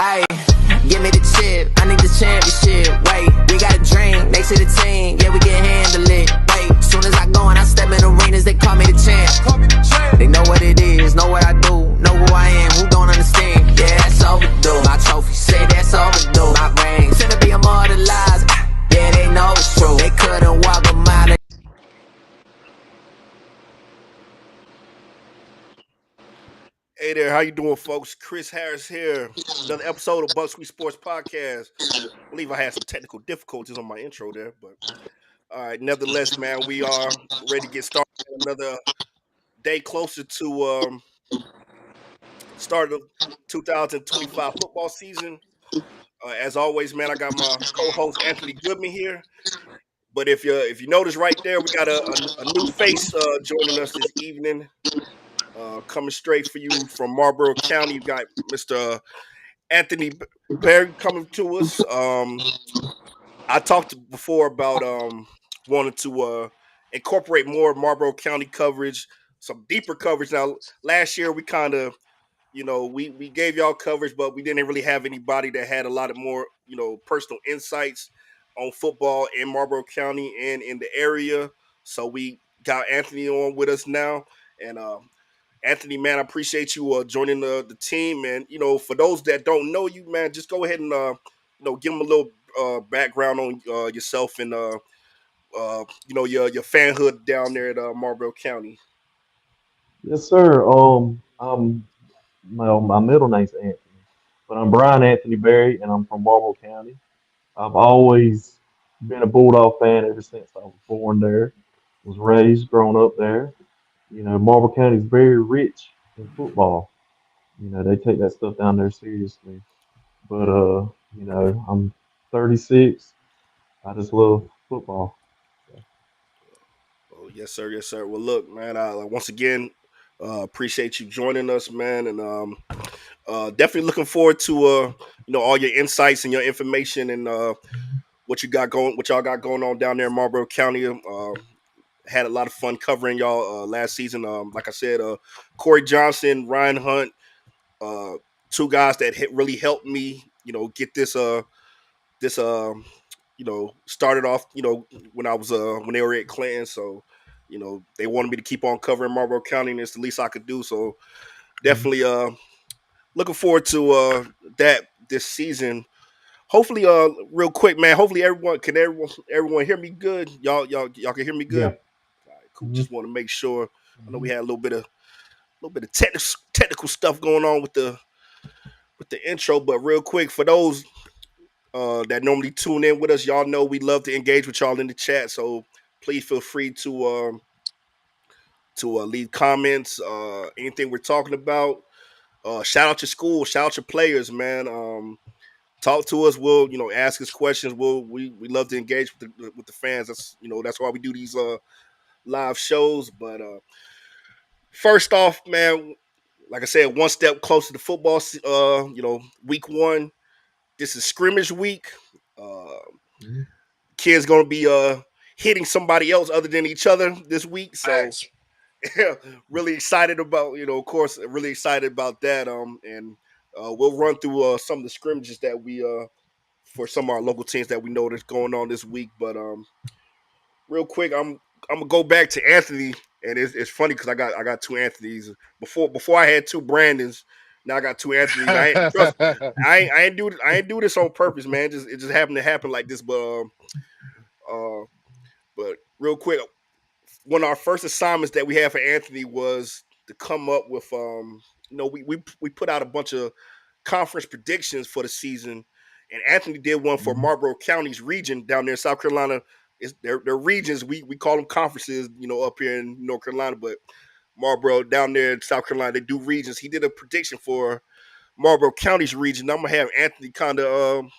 Ayy, give me the chip, I need the championship. Wait, we got a dream, next to the team, yeah, we can handle it. Wait, soon as I go and I step in arenas, they call me the champ. They know what it is, know what I do, know who I am, who don't understand? Yeah, that's overdue. My trophy, say that's overdue. My ring, finna be immortalized. Yeah, they know it's true. They couldn't walk a mile. Hey there, how you doing, folks? Chris Harris here. Another episode of Buck Sweet Sports Podcast. I believe I had some technical difficulties on my intro there, but all right. Nevertheless, man, we are ready to get started. Another day closer to start of 2025 football season. As always, man, I got my co-host Anthony Goodman here. But if you notice right there, we got a new face joining us this evening. Coming straight for you from Marlboro County, you got Mr. Anthony Berry coming to us. I talked before about wanting to incorporate more Marlboro County coverage, some deeper coverage. Now, last year we kind of, we gave y'all coverage, but we didn't really have anybody that had a lot of more, personal insights on football in Marlboro County and in the area. So we got Anthony on with us now, and Anthony, man, I appreciate you joining the team. And, for those that don't know you, man, just go ahead and, give them a little background on yourself and, your fanhood down there at Marlboro County. Yes, sir. My middle name's Anthony, but I'm Brian Anthony Berry, and I'm from Marlboro County. I've always been a Bulldog fan ever since I was born there. Was raised, grown up there. Marlboro County is very rich in football. They take that stuff down there seriously. But I'm 36. I just love football. So, Oh, yes, sir. Yes, sir. Well, look, man, I once again appreciate you joining us, man. And definitely looking forward to, all your insights and your information and what y'all got going on down there in Marlboro County. Had a lot of fun covering y'all last season. Like I said, Corey Johnson, Ryan Hunt, uh, two guys that really helped me, get this started off, when I was when they were at Clinton. So, they wanted me to keep on covering Marlboro County, and it's the least I could do. So mhm. definitely looking forward to that this season. Hopefully, real quick, man. Hopefully, everyone hear me good. Y'all can hear me good. Yeah. All right, cool. hmm Just want to make sure. I know we hmm had a little bit of technical stuff going on with the intro, but real quick for those that normally tune in with us, y'all know we love to engage with y'all in the chat. So please feel free to leave comments, anything we're talking about. Shout out your school, shout out your players, man. Talk to us. We'll ask us questions. We love to engage with the fans. That's why we do these live shows. But first off, man, like I said, one step closer to football. Week one. This is scrimmage week. Uh, hmm Kids gonna be hitting somebody else other than each other this week. So Facts. really excited about of course, really excited about that. And we'll run through some of the scrimmages that we for some of our local teams that we know that's going on this week. But real quick, I'm gonna go back to Anthony, and it's funny because I got two Anthonys before I had two Brandons. Now I got two Anthonys. I ain't trust. I ain't do this on purpose, man. It just happened to happen like this. Uh, but real quick, one of our first assignments that we had for Anthony was to come up with we put out a bunch of conference predictions for the season, and Anthony did one for hmm Marlboro County's region down there in South Carolina. It's their regions. We call them conferences, up here in North Carolina, but Marlboro down there in South Carolina, they do regions. He did a prediction for Marlboro County's region. I'm gonna have Anthony kind of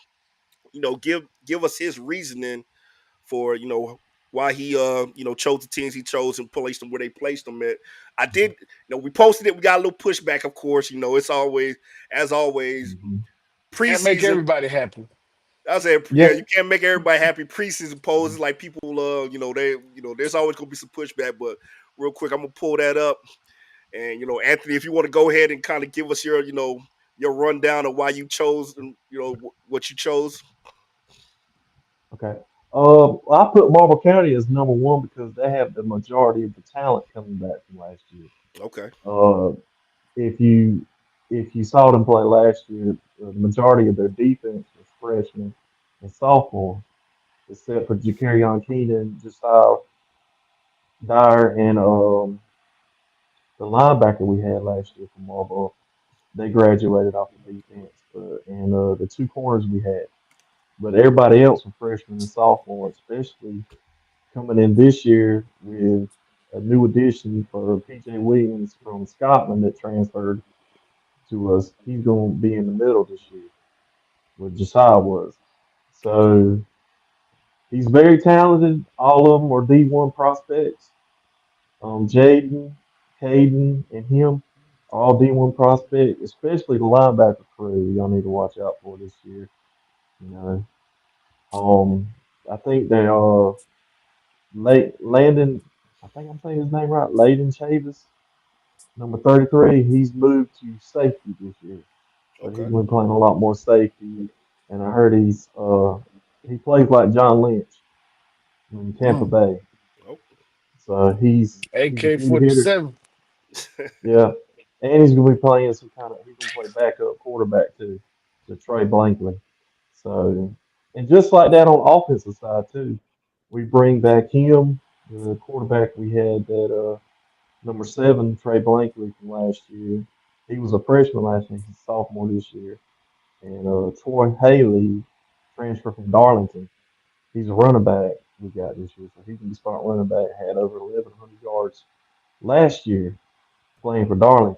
give us his reasoning for why he chose the teams he chose and placed them where they placed them at. I did, we posted it. We got a little pushback, of course. It's always, as always, hmm Can't make preseason. everybody happy. I said, yeah, Yeah. you can't make everybody happy. Preseason poses like people, there's always gonna be some pushback. But real quick, I'm gonna pull that up, and Anthony, if you want to go ahead and kind of give us your rundown of why you chose, what you chose. Okay. I put Marble County as number one because they have the majority of the talent coming back from last year. Okay. Uh, if you if you saw them play last year, the majority of their defense was freshmen and sophomore, except for Jakarion Keenan, Josiah Dyer, and the linebacker we had last year from Marlboro. They graduated off the defense, and the two corners we had. But everybody else was freshmen and sophomore, especially coming in this year with a new addition for PJ Williams from Scotland that transferred to us. He's going to be in the middle this year, where Josiah was. So he's very talented. All of them are D1 prospects. Jaden, Caden, and him are all D1 prospects, especially the linebacker crew. Y'all need to watch out for this year. You know, I think they are Landon. I think I'm saying his name right. Layden Chavis, number 33. He's moved to safety this year, so he's Okay. been playing a lot more safety. And I heard he plays like John Lynch in Tampa Mm. Bay. Oh. So he's a good hitter. AK-47. Yeah, and he's gonna be playing some kind of he's gonna play backup quarterback too, to Trey Blankley. So and just like that on offensive side too, we bring back him, the quarterback we had that number 7 Trey Blankley from last year. He was a freshman last year. He's a sophomore this year. And Troy Haley transferred from Darlington. He's a running back we got this year, so he can be starting running back. Had over 1,100 yards last year playing for Darlington.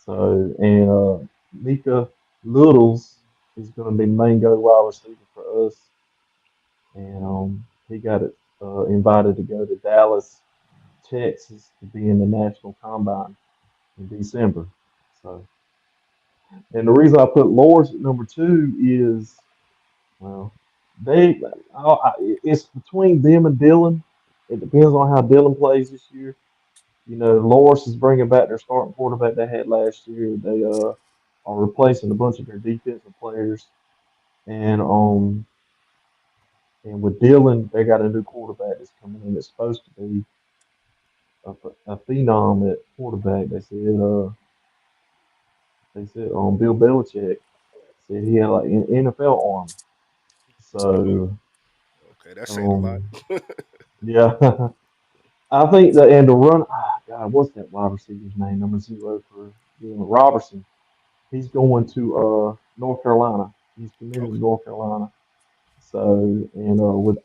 So, and Mika Littles is going to be main go wide receiver for us, and he got it invited to go to Dallas, Texas, to be in the national combine in December. So, and the reason I put Lawrence at number two is, well, they, it's between them and Dylan. It depends on how Dylan plays this year. You know, Loris is bringing back their starting quarterback they had last year. They are replacing a bunch of their defensive players, and and with Dylan, they got a new quarterback that's coming in that's supposed to be a phenom at quarterback. They said Bill Belichick said he had like an NFL arm. Oh, So okay. That's saying a lot. um yeah, I think that and the run. God, what's that wide receiver's name? Number 0 for Dylan Robertson. He's going to North Carolina. He's committed to Okay. North Carolina. So and with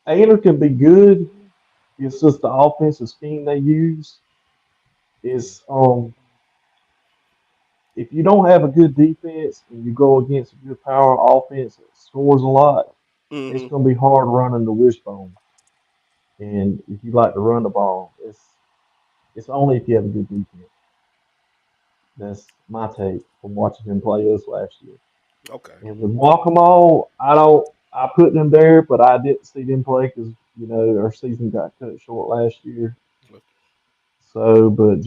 Ainer can be good. It's just the offensive scheme they use. Is if you don't have a good defense and you go against a good power offense that scores a lot, it's Hmm. going to be hard running the wishbone. And if you like to run the ball, it's only if you have a good defense. That's my take from watching him play us last year. Okay. And with Guacamole, I put them there, but I didn't see them play because our season got cut short last year. So, but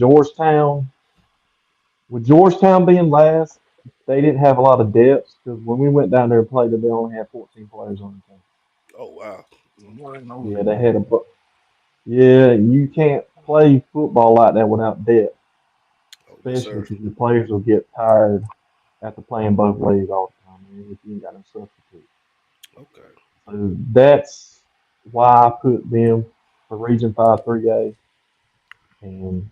with Georgetown being last, they didn't have a lot of depth because when we went down there and played, they only had 14 players on the team. Oh wow. Boy, no, Yeah, they had yeah, you can't play football like that without depth, Oh yes, especially sir. because your players will get tired after playing both ways all the time, man, if you ain't got no substitute. Okay. So that's why I put them for Region 5 3A. And,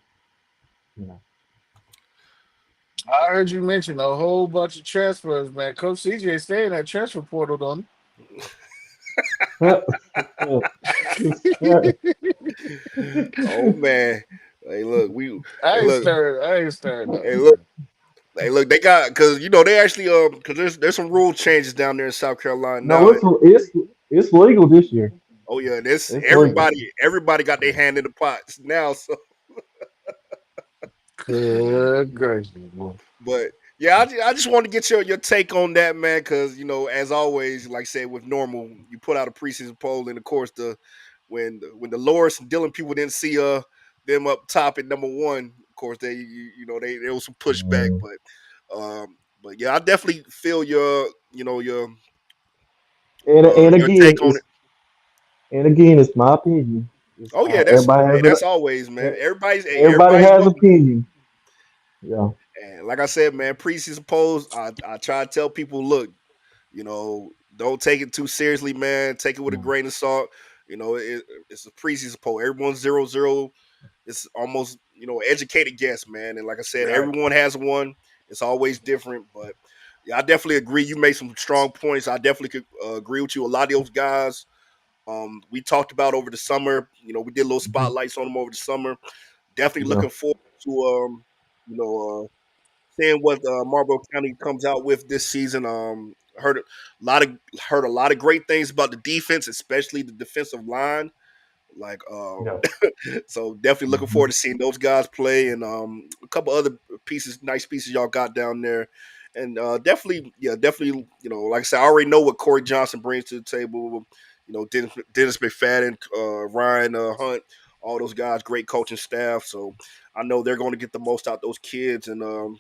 you know, I heard you mention a whole bunch of transfers, man. Coach CJ staying in that transfer portal, don't Oh man. Hey, look, I hey, ain't look, stirred. I ain't stirred hey, nothing. look, hey, look. They got because they actually because there's some rule changes down there in South Carolina no, now. it's legal this year. Oh yeah, this It's legal. everybody got their Yeah. hand in the pots now. So, Good gracious, boy. but yeah, I just want to get your take on that, man, because as always, like I said, with normal, you put out a preseason poll, and of course when the Loris and Dylan people didn't see them up top at number one, of course, there was some pushback, but yeah, I definitely feel And your again, take on it. it's my opinion. It's, Oh yeah, that's always, man. everybody Everybody's has welcome. opinion. Yeah, And like I said, man, preseason polls, I try to tell people, look, don't take it too seriously, man. Take it with a yeah, grain of salt. It's a preseason poll. Everyone's 0-0. It's almost educated guess, man. And like I said, Right. everyone has one. It's always different, but yeah, I definitely agree. You made some strong points. I definitely could agree with you. A lot of those guys, we talked about over the summer. We did little mhm, spotlights on them over the summer. Definitely yeah, looking forward to seeing what Marlboro County comes out with this season. Lot of heard a lot of great things about the defense, especially the defensive line. Like yeah, so definitely looking mhm, forward to seeing those guys play and a couple other nice pieces y'all got down there. And definitely, like I said, I already know what Corey Johnson brings to the table. Dennis McFadden, Ryan Hunt, all those guys, great coaching staff. So I know they're going to get the most out of those kids, and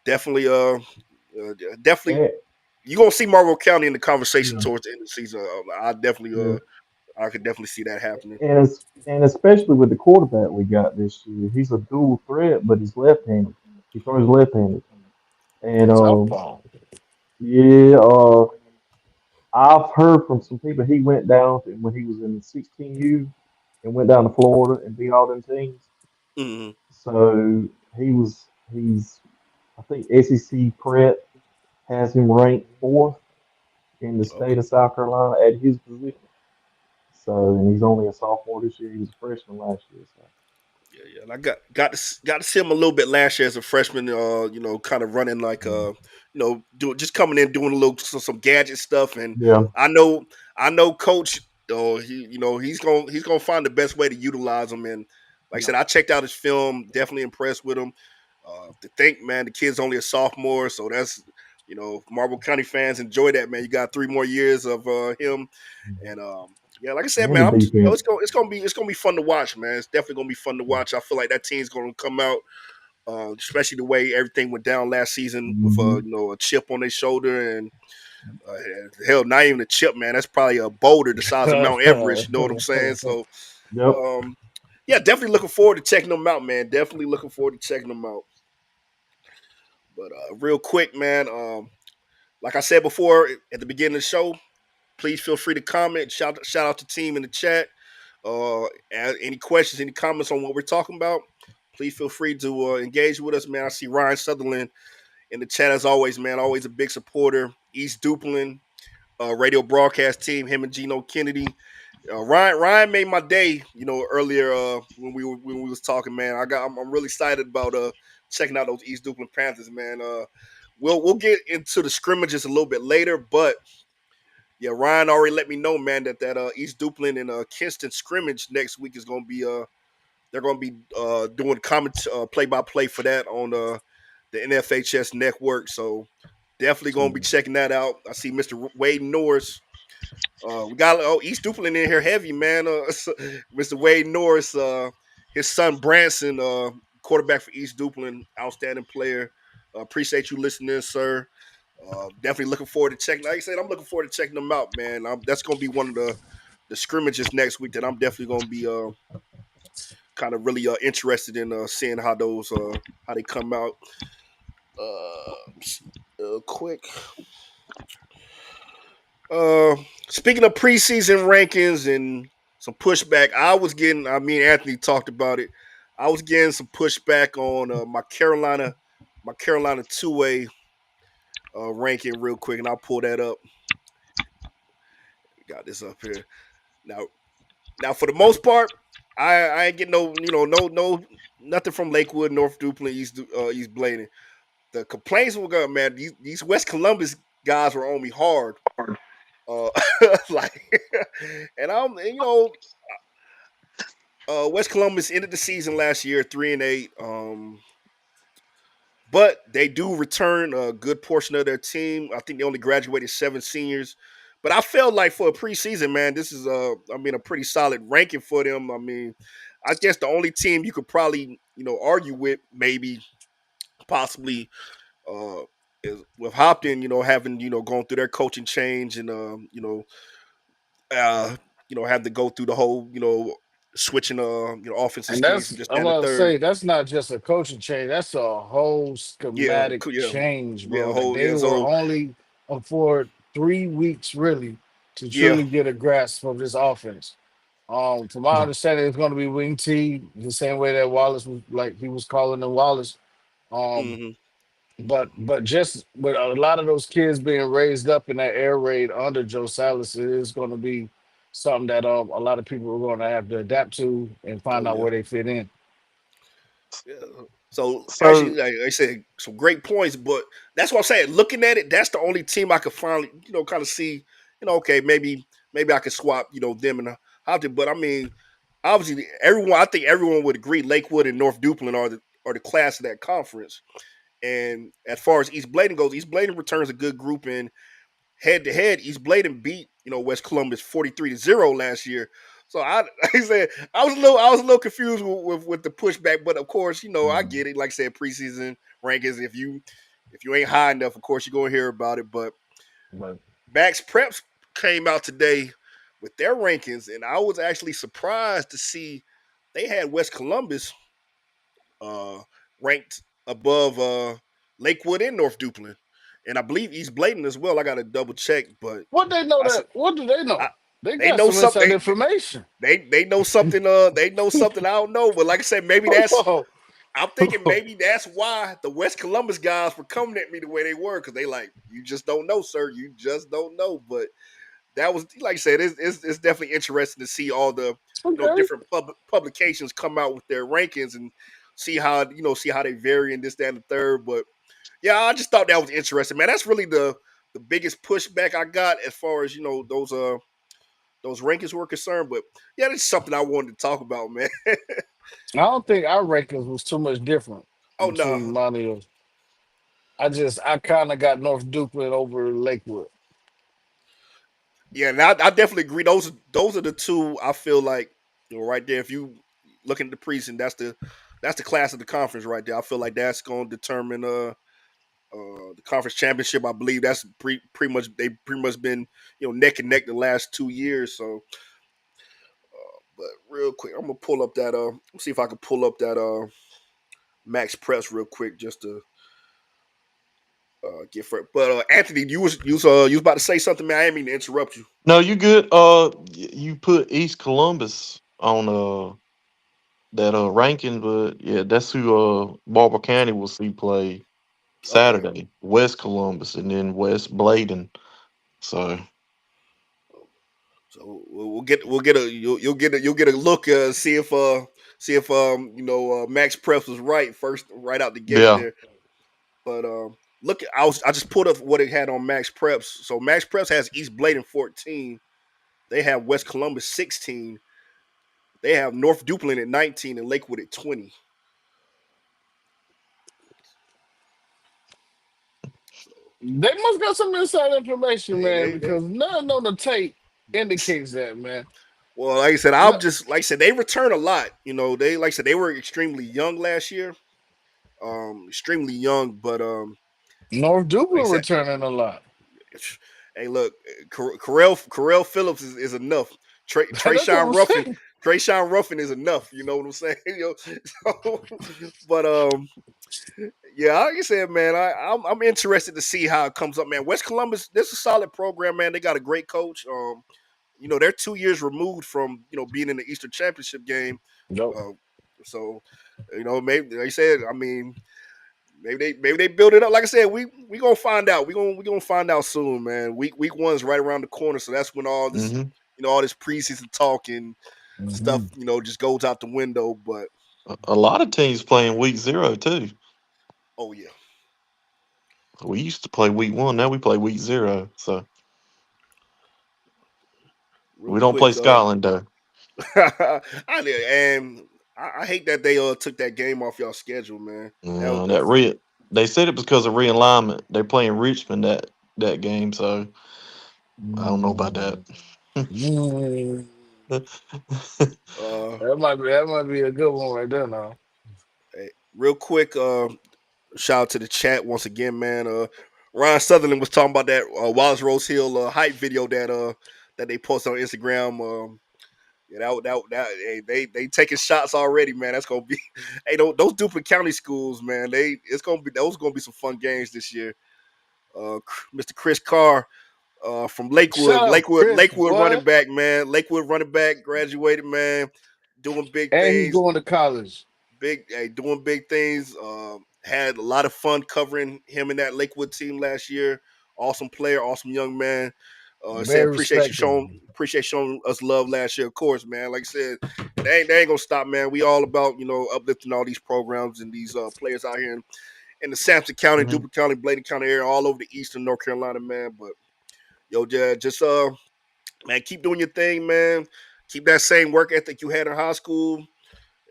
definitely, definitely, and you're gonna see Marlboro County in the conversation yeah, towards the end of the season. yeah, I could definitely see that happening. and especially with the quarterback we got this year, he's a dual threat, but he's left-handed. He throws left-handed, and Southpaw. yeah, I've heard from some people he went down when he was in 16U and went down to Florida and beat all them teams. Hmm. So he's I think SEC Prep has him ranked fourth in the state Okay. of South Carolina at his position. So and he's only a sophomore this year. He was a freshman last year. So Yeah. And I got to see him a little bit last year as a freshman. Kind of running like yeah, just coming in doing a little some gadget stuff. And yeah, I know Coach. He's gonna find the best way to utilize him. And like I yeah, said, I checked out his film. Definitely impressed with him. To think, man, the kid's only a sophomore, so that's Marble County fans enjoy that, man. You got 3 more years of him, and yeah, like I said, and the man, defense. it's gonna be fun to watch, man. It's definitely gonna be fun to watch. I feel like that team's gonna come out, especially the way everything went down last season with Mm-hmm. a chip on their shoulder and uh, hell, not even a chip, man. That's probably a boulder the size of Mount Everest. You know what I'm saying? So, Yep. um, yeah, definitely looking forward to checking them out, man. Definitely looking forward to checking them out. But real quick, man, like I said before at the beginning of the show, please feel free to comment. Shout out to the team in the chat. Any questions, any comments on what we're talking about, please feel free to engage with us, man. I see Ryan Sutherland in the chat as always, man. Always a big supporter. East Duplin radio broadcast team, him and Gino Kennedy. Ryan made my day, earlier when we was talking, man. I'm really excited about checking out those East Duplin Panthers, man. We'll get into the scrimmages a little bit later, but yeah, Ryan already let me know, man, that East Duplin and Kinston scrimmage next week is gonna be they're gonna be doing comment play by play for that on the NFHS network. So definitely gonna be checking that out. I see Mr. Wade Norris. We got East Duplin in here heavy, man. Mr. Wade Norris, his son Branson, quarterback for East Duplin, outstanding player. Appreciate you listening, sir. Definitely looking forward to checking. Like I said, I'm looking forward to checking them out, man. That's going to be one of the scrimmages next week that I'm definitely going to be kind of really interested in seeing how they come out. Quick. Uh, Speaking of preseason rankings and some pushback, I mean, Anthony talked about it. I was getting some pushback on my Carolina 2A ranking real quick, and I'll pull that up. Got this up here. Now, for the most part, I ain't getting no nothing from Lakewood, North Duplin, East Bladen. The complaints were going, man. These West Columbus guys were on me hard. Uh, like, and West Columbus ended the season last year 3-8. But they do return a good portion of their team. I think they only graduated 7 seniors. But I felt like for a preseason, man, this is a pretty solid ranking for them. I mean, I guess the only team you could probably, argue with maybe possibly is with Hopton, having gone through their coaching change and uh, had to go through the whole switching offensive And schemes and that's just I'm down the gonna third. say that's not just a coaching change. That's a whole Yeah, schematic yeah, change, yeah, bro. Like whole they yeah. were So only afford 3 weeks really to yeah, truly get a grasp of this offense. From my understanding, it's going to be wing T the same way that Wallace was like he was calling the Wallace. Um, hmm but just with a lot of those kids being raised up in that air raid under Joe Salas, it is going to be something that a lot of people are going to have to adapt to and find oh out yeah. where they fit in. Yeah. So So actually, like I said, some great points, but that's what I'm saying. Looking at it, that's the only team I could finally, kind of see, okay, maybe I could swap, them and Hopkins. But I mean, obviously, I think everyone would agree, Lakewood and North Duplin are the class of that conference. And as far as East Bladen goes, East Bladen returns a good group, and head to head, East Bladen beat West Columbus 43-0 last year. So like I said, I was a little confused with the pushback, but of course, I Mhm. get it. Like I said, preseason rankings. If you ain't high enough, of course you're gonna hear about it. But But Max Preps came out today with their rankings, and I was actually surprised to see they had West Columbus uh, ranked above Lakewood and North Duplin, and I believe East Bladen as well. I got to double check, but what they know I said that? What do they I, know? They they got know some inside something. information. They know something. They know something I don't know. But like I said, maybe that's. Oh, I'm thinking maybe that's why the West Columbus guys were coming at me the way they were, because they like, you just don't know, sir. You just don't know. But that was, like I said, it's definitely interesting to see all the okay. different publications come out with their rankings and see how they vary in this, that, and the third. But yeah, I just thought that was interesting, man. That's really the biggest pushback I got as far as those rankings were concerned. But yeah, that's something I wanted to talk about, man. I don't think our rankings was too much different Oh between no, Monty. I kind of got North Duplin over Lakewood. yeah, and I definitely agree. Those are the two I feel like right there. If you look at the precinct, that's the class of the conference right there. I feel like that's going to determine the conference championship. I believe that's pretty much they pretty much been neck and neck the last 2 years. So, but real quick, I'm gonna pull up that see if I can pull up that Max Press real quick just to get for it. But Anthony, you was about to say something, man. I didn't mean to interrupt you. no, you good. You put East Columbus on that ranking, but yeah, that's who Barber County will see play Okay. Saturday. West Columbus and then West Bladen. So So we'll get a you'll get a look, see if Max Press was right first right out the gate yeah. there. But look, I just pulled up what it had on Max Preps. So Max Preps has East Bladen 14. They have West Columbus 16. They have North Duplin at 19 and Lakewood at 20. So They must got some inside information, they man, they, they because nothing on the tape indicates that, man. well, like I said, I'm No, just like I said, they return a lot. They like I said they were extremely young last year. Extremely young, but North like I Duplin said, returning a lot. hey, look, Carell Phillips is enough. That's what I'm saying. Trayshawn Ruffin is enough. You know what I'm saying? So, but yeah, like I said, man, I'm interested to see how it comes up, man. West Columbus, this is a solid program, man. They got a great coach. They're 2 years removed from being in the Eastern Championship game. Nope. Uh, so, maybe like I said, I mean, maybe they build it up. Like I said, we gonna find out. We gonna find out soon, man. Week one's right around the corner, so that's when Hmm. all this preseason talk and stuff, Mhm. just goes out the window. But A lot of teams playing week 0 too. oh yeah, We used to play week 1. Now we play week 0. So real we don't play quick, Scotland though. and I hate that they took that game off y'all schedule, man. That was That definitely re They said it was because of realignment. They're playing Richmond that game, so I don't know about that. Mm. Mm. uh That might be a good one right there now. real quick, shout out to the chat once again, man. Ryan Sutherland was talking about that Wallace Rose Hill hype video that they posted on Instagram. Yeah, hey, they taking shots already, man. That's gonna be, hey, those Duplin County schools, man. It's gonna be those gonna be some fun games this year. Mr. Chris Carr, from Shut Lakewood, up, Chris, Lakewood boy. running back, man. Lakewood running back, graduated, man, doing big And he things, going to college. doing big things. Had a lot of fun covering him in that Lakewood team last year. Awesome player, awesome young man. Said Very respected. appreciate showing us love last year, of course, man. Like I said, they ain't gonna stop, man. We all about uplifting all these programs and these players out here in the Sampson County, Mhm. Duplin County, Bladen County area, all over the eastern North Carolina, man. But yo, just man, keep doing your thing, man. Keep that same work ethic you had in high school,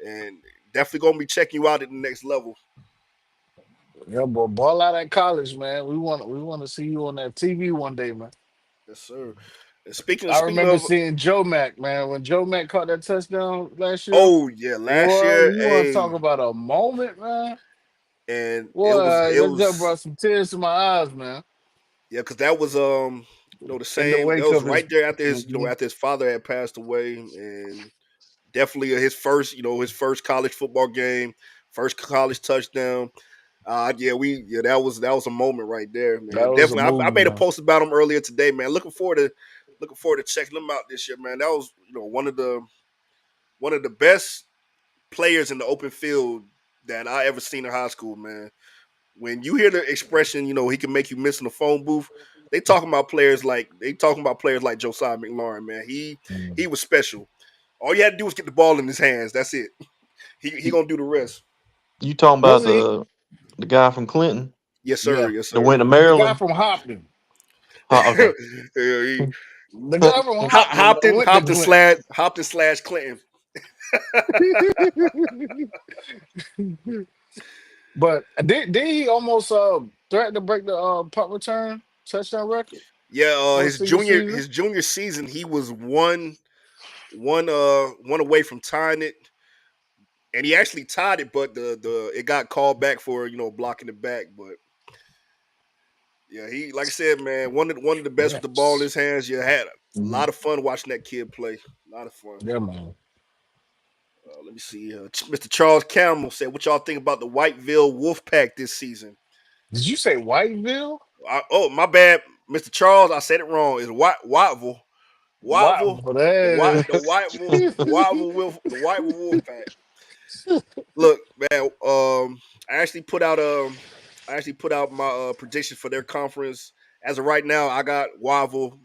and definitely gonna be checking you out at the next level. Yeah, but ball out at college, man. We want to see you on that TV one day, man. Yes, sir. And I speaking remember of, seeing Joe Mack, man. When Joe Mack caught that touchdown last year, oh yeah, last boy, year, you want to hey, talk about a moment, man? and Boy, it that just was brought some tears to my eyes, man. yeah, because that was the In the same. That wake was of his, right there after his Mhm. after his father had passed away, and definitely his first college football game, first college touchdown. Yeah, that was a moment right there, That man. was a Definitely, I movie, made a man. post about him earlier today, man. Looking forward to checking them out this year, man. That was one of the best players in the open field that I ever seen in high school, man. When you hear the expression, he can make you miss in the phone booth. They talking about players like Josiah McLaurin, man. He was special. All you had to do was get the ball in his hands. That's it. He You, gonna do the rest. you talking about Wasn't he? the guy from Clinton Yes, sir. Yeah, Yes, that sir. went to the guy Maryland? from Hopton. Okay. Yeah, he, The guy from Hopton that went to Clinton. Hopped and slash Clinton. But did he almost threaten to break the punt return touchdown record Yeah, for a single season? his junior season, he was one away from tying it, and he actually tied it, but the it got called back for blocking it back. But yeah, he like I said, man, one of the best with the ball in Yes. his hands. You had a Mhm. lot of fun watching that kid play. A lot of fun. Yeah, man. Let me see. Mr. Charles Campbell said, "What y'all think about the Whiteville Wolfpack this season?" Did you say Whiteville? Oh, my bad, Mr. Charles. I said it wrong. It's Whiteville. Whiteville. Wow, that The Whiteville Wolfpack. Look, man. I actually put out my prediction for their conference. As of right now, I got Whiteville.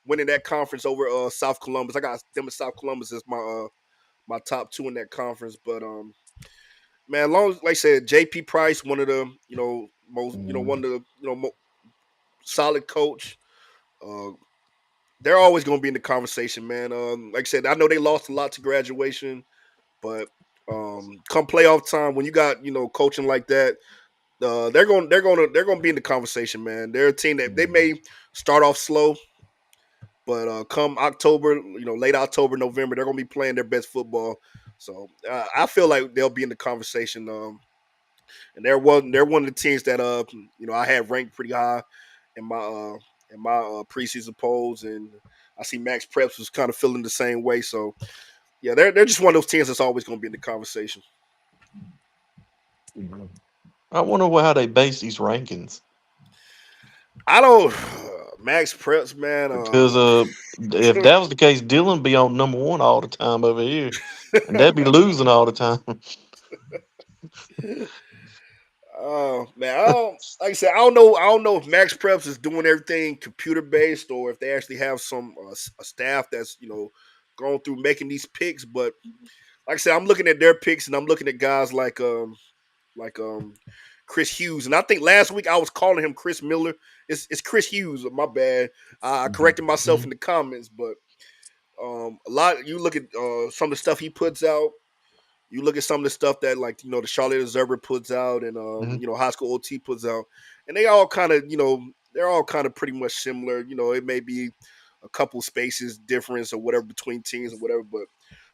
Winning that conference over South Columbus. I got them in South Columbus as my top two in that conference. But man, long as like I said, JP Price, one of the most one Mhm. of the solid coach. Uh, they're always going to be in the conversation, man. Like I said, I know they lost a lot to graduation, but come playoff time, when you got coaching like that, they're going to be in the conversation, man. They're a team that they Mhm. may start off slow, but come October, late October, November, they're going to be playing their best football. So I feel like they'll be in the conversation. And they're one of the teams that I had ranked pretty high in my preseason polls, and I see Max Preps was kind of feeling the same way. So yeah, they're just one of those teams that's always going to be in the conversation. Mhm. I wonder how they base these rankings I don't Max Preps, man. because if that was the case, Dylan be on number one all the time over here, and they'd be losing all the time. Oh man, I don't like I said. I don't know if Max Preps is doing everything computer based or if they actually have some a staff that's going through making these picks. But like I said, I'm looking at their picks and I'm looking at guys like Chris Hughes. And I think last week I was calling him Chris Miller. It's Chris Hughes. My bad. I corrected myself Mhm. in the comments, but a lot. You look at some of the stuff he puts out. You look at some of the stuff that the Charlotte Observer puts out and Mhm. High School OT puts out, and they all kind of they're all kind of pretty much similar. It may be a couple spaces difference or whatever between teams or whatever, but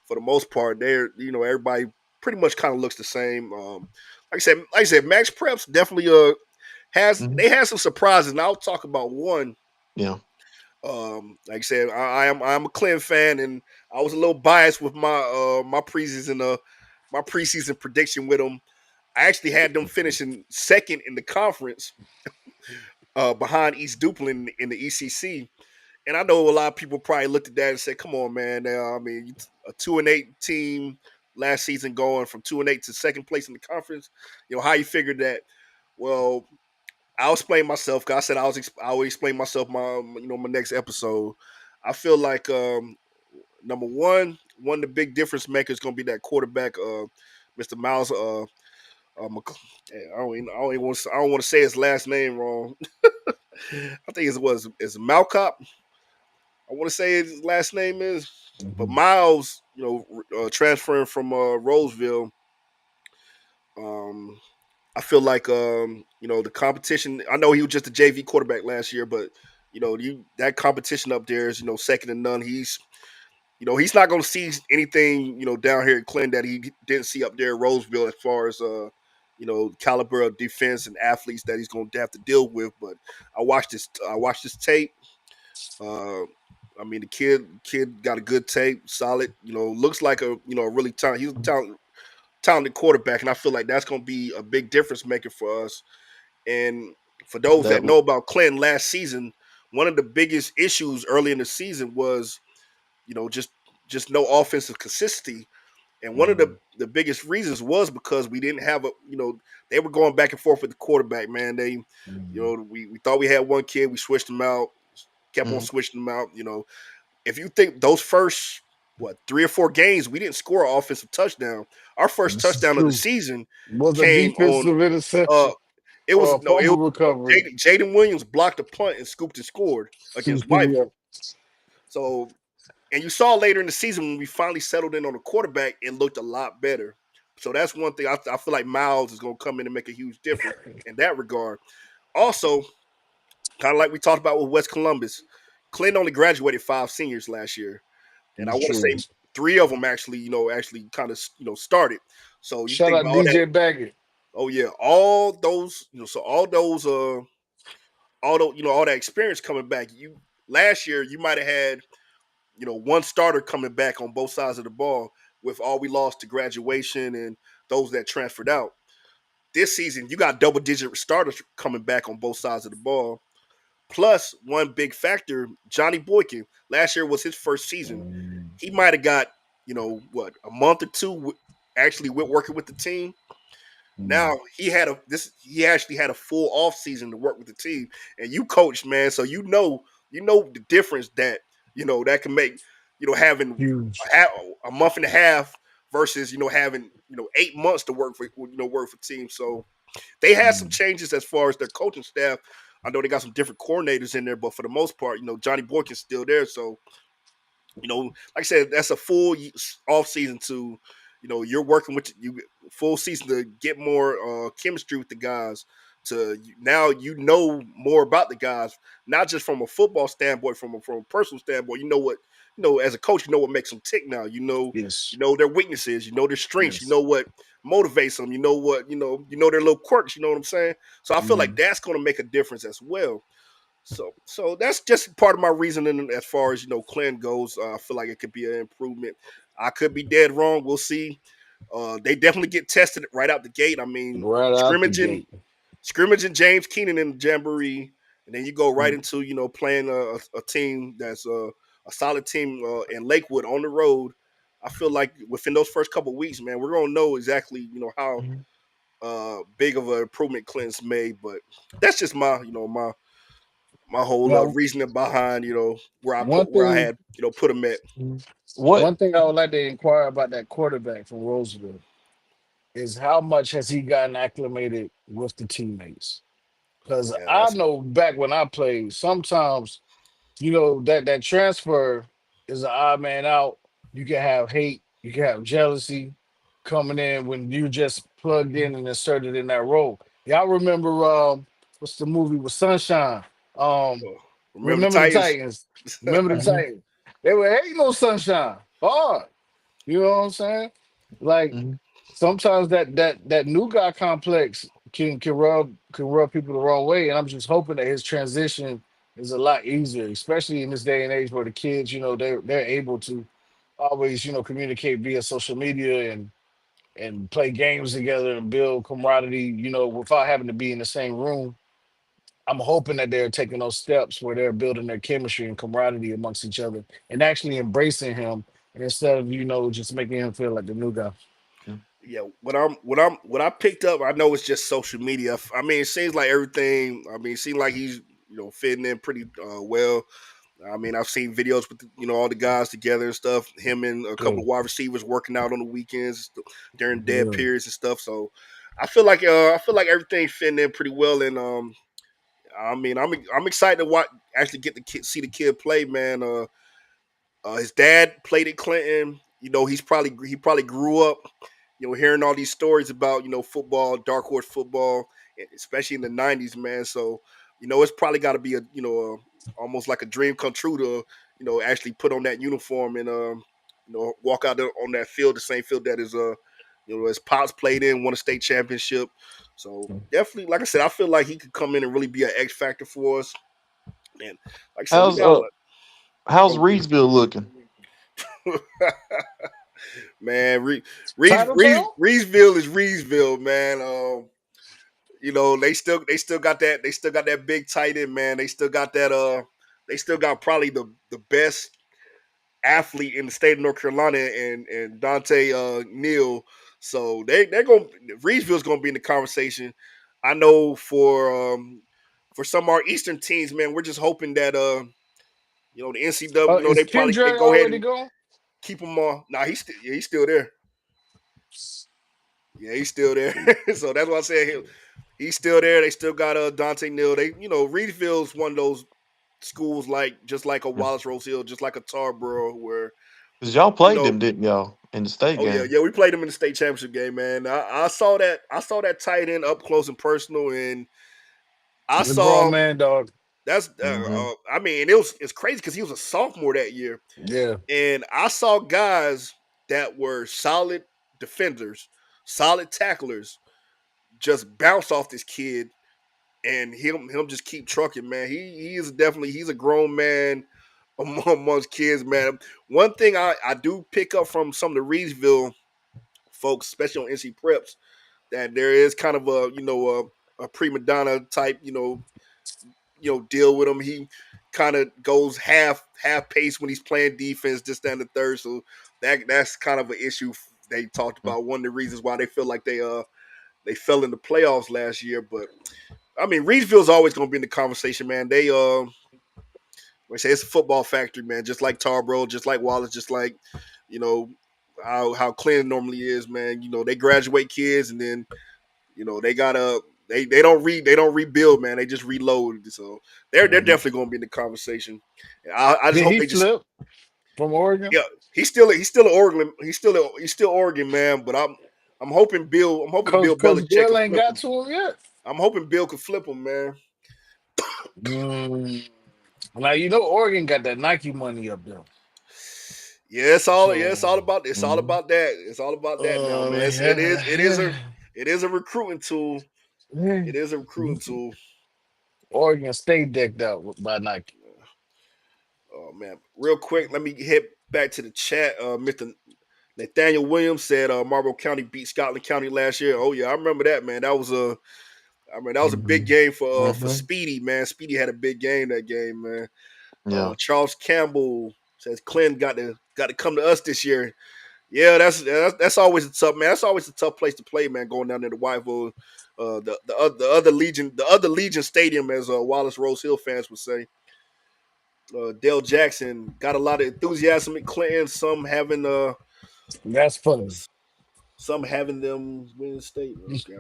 for the most part, everybody pretty much kind of looks the same. Like I said, Max Preps definitely has Mhm. they had some surprises, and I'll talk about one. Yeah. Like I said, I'm a Clem fan, and I was a little biased with my preseason prediction with them. I actually had them finishing second in the conference, behind East Duplin in the ECC. And I know a lot of people probably looked at that and said, "Come on, man! I mean, a 2-8 team last season going from 2-8 to second place in the conference. How you figured that?" Well, I'll explain myself. 'Cause I said I will explain myself my next episode. I feel like number one of the big difference makers is going to be that quarterback, Mr. Miles. I don't want to say his last name wrong. I think it's Malcop. I want to say his last name is, but Mhm. Miles, transferring from Roseville. Um, I feel like the competition. I know he was just a JV quarterback last year, but that competition up there is second to none. He's not going to see anything down here in Clinton that he didn't see up there in Roseville as far as caliber of defense and athletes that he's going to have to deal with. But I watched this tape. Uh, I mean, the kid got a good tape, solid. Looks like a really talented. He's a talented quarterback, and I feel like that's going to be a big difference maker for us. And for those That that know about Clinton last season, one of the biggest issues early in the season was just no offensive consistency. And one of Mhm. the biggest reasons was because we didn't have they were going back and forth with the quarterback, man. Mhm. We thought we had one kid, we switched him out, kept on Mhm. switching them out. If you think those first 3 or 4 games, we didn't score an offensive touchdown. Our first This is touchdown of the true. season Was a came on. defensive Uh, interception it or was a no, it was fumble recovery. Jaden Williams blocked a punt and scooped and scored against Yeah. Viper. So, and you saw later in the season when we finally settled in on the quarterback, it looked a lot better. So that's one thing I feel like Miles is going to come in and make a huge difference in that regard. Also, kind of like we talked about with West Columbus, Clinton only graduated 5 seniors last year, and I It's want to true. say 3 of them actually kind of started. So you Shout think out about all that. DJ Baggett. Oh yeah, all those so all that experience coming back. You last year you might have had one starter coming back on both sides of the ball with all we lost to graduation and those that transferred out. This season, you got double digit starters coming back on both sides of the ball. Plus, one big factor, Johnny Boykin. Last year was his first season. Mm, He might have got, a month or two actually with working with the team. mm. Now he actually had a full off season to work with the team, and you coach, man, so you know the difference that that can make having Huge. a month and a half versus having 8 months to work for teams. So they had some Mm. changes as far as their coaching staff. I know they got some different coordinators in there, but for the most part, Johnny Boykin's still there. So like I said, that's a full off season to, you're working with you full season to get more chemistry with the guys. To now more about the guys, not just from a football standpoint, from a personal standpoint. You know what, as a coach, you know what makes them tick. Now Yes. you know their weaknesses, you know their strengths, you Yes. know what motivates them, you know what you know their little quirks. You know what I'm saying? So I feel like Mm. that's going to make a difference as well. So that's just part of my reasoning as far as Clan goes. I feel like it could be an improvement. I could be dead wrong. We'll see. They definitely get tested right out the gate. I mean, Right out the gate. scrimmaging James Keenan in the Jamboree, and then you go right Mhm. into playing a team that's a solid team in Lakewood on the road. I feel like within those first couple of weeks, man, we're gonna know exactly how Mhm. big of an improvement Clinton's made. But that's just my whole Now, reasoning behind one where I thing, had put him at. Mhm. What? one thing I would like to inquire about that quarterback from Roseville is how much has he gotten acclimated with the teammates? Because Yeah, I know back when I played, sometimes that transfer is an odd man out. You can have hate, you can have jealousy coming in when you just plugged in and inserted in that role. Y'all remember what's the movie with Sunshine? Um, remember the remember the Titans. Titans. Remember the Mhm. Titans. They were hating on Sunshine. Hard. You know what I'm saying? Like Mhm. sometimes that new guy complex can rub people the wrong way, and I'm just hoping that his transition is a lot easier, especially in this day and age where the kids, they're able to always, communicate via social media and play games together and build camaraderie, without having to be in the same room. I'm hoping that they're taking those steps where they're building their chemistry and camaraderie amongst each other and actually embracing him, and instead of just making him feel like the new guy. Yeah, what I picked up, I know it's just social media. I mean, it seems like everything. I mean, it seems like he's fitting in pretty well. I mean, I've seen videos with all the guys together and stuff. Him and a couple Yeah, of wide receivers working out on the weekends during dead yeah. periods and stuff. So I feel like everything fitting in pretty well. And I mean, I'm excited to watch actually get the kid see the kid play, man. His dad played at Clinton. He probably grew up, hearing all these stories about football, dark horse football, especially in the '90s, man. So it's probably got to be almost like a dream come true to actually put on that uniform and walk out there on that field, the same field that his pops played in, won a state championship. So definitely, like I said, I feel like he could come in and really be an X factor for us. And like I said, we How's got how's Reedsville looking? man, Title town? Reesville is Reesville, man. They still got that big tight end, man. They still got probably the best athlete in the state of North Carolina and Dante Neal. So they're going Reesville's gonna be in the conversation. I know for some of our Eastern teams, man, we're just hoping that the NCAA, Is they Kendra go ahead already and gone? keep him on. Nah, he's still there. Yeah, he's still there. So that's what I said. He's still there. They still got Dante Neal. They Reedville's one of those schools like just like a Wallace Rose Hill, just like a Tarboro, where Because y'all you played know. them, didn't y'all, in the state Oh yeah, game? yeah. We played him in the state championship game, man. I saw that. I saw that tight end up close and personal, and I The grown saw man dog. that's. Hmm. I mean, it's crazy because he was a sophomore that year, Yeah. and I saw guys that were solid defenders, solid tacklers, just bounce off this kid and him just keep trucking, man. He is definitely he's a grown man amongst kids, man. One thing I do pick up from some of the Reedsville folks, especially on NC Preps, that there is kind of a prima donna type deal with him. He kind of goes half pace when he's playing defense, just down the third. So that's kind of an issue they talked about. One of the reasons why they feel like they fell in the playoffs last year, but I mean, Reedsville's always going to be in the conversation, man. Like I say it's a football factory, man. Just like Tarboro, just like Wallace, just like you know how Clinton normally is, man. They graduate kids, and then they gotta they don't rebuild, man. They just reload. So they're Mhm. definitely going to be in the conversation. I just Did hope he they just flip from Oregon? yeah. He's still Oregon. He's still Oregon, man. But I'm hoping Bill Coach Belichick Bill can ain't flip got him. to him yet. I'm hoping Bill can flip him, man. Mm. Now Oregon got that Nike money up there. Yeah, So it's all about that. It's all about that now, man. yeah. It is a recruiting tool. Yeah. It is a recruiting tool. Oregon stay decked out by Nike. Oh man. Real quick, let me hit back to the chat. Mr. Nathaniel Williams said Marlboro County beat Scotland County last year. Oh yeah, I remember that, man. That was a big Mhm. game for Mhm. Speedy, man. Speedy had a big game that game, man. Yeah. Charles Campbell says Clinton got to come to us this year. Yeah, that's always a tough, man. That's always a tough place to play, man. Going down there to Whiteville, the other Legion Stadium, as Wallace Rose Hill fans would say. Dale Jackson got a lot of enthusiasm at Clinton. That's funny. Some having them win the state. Okay.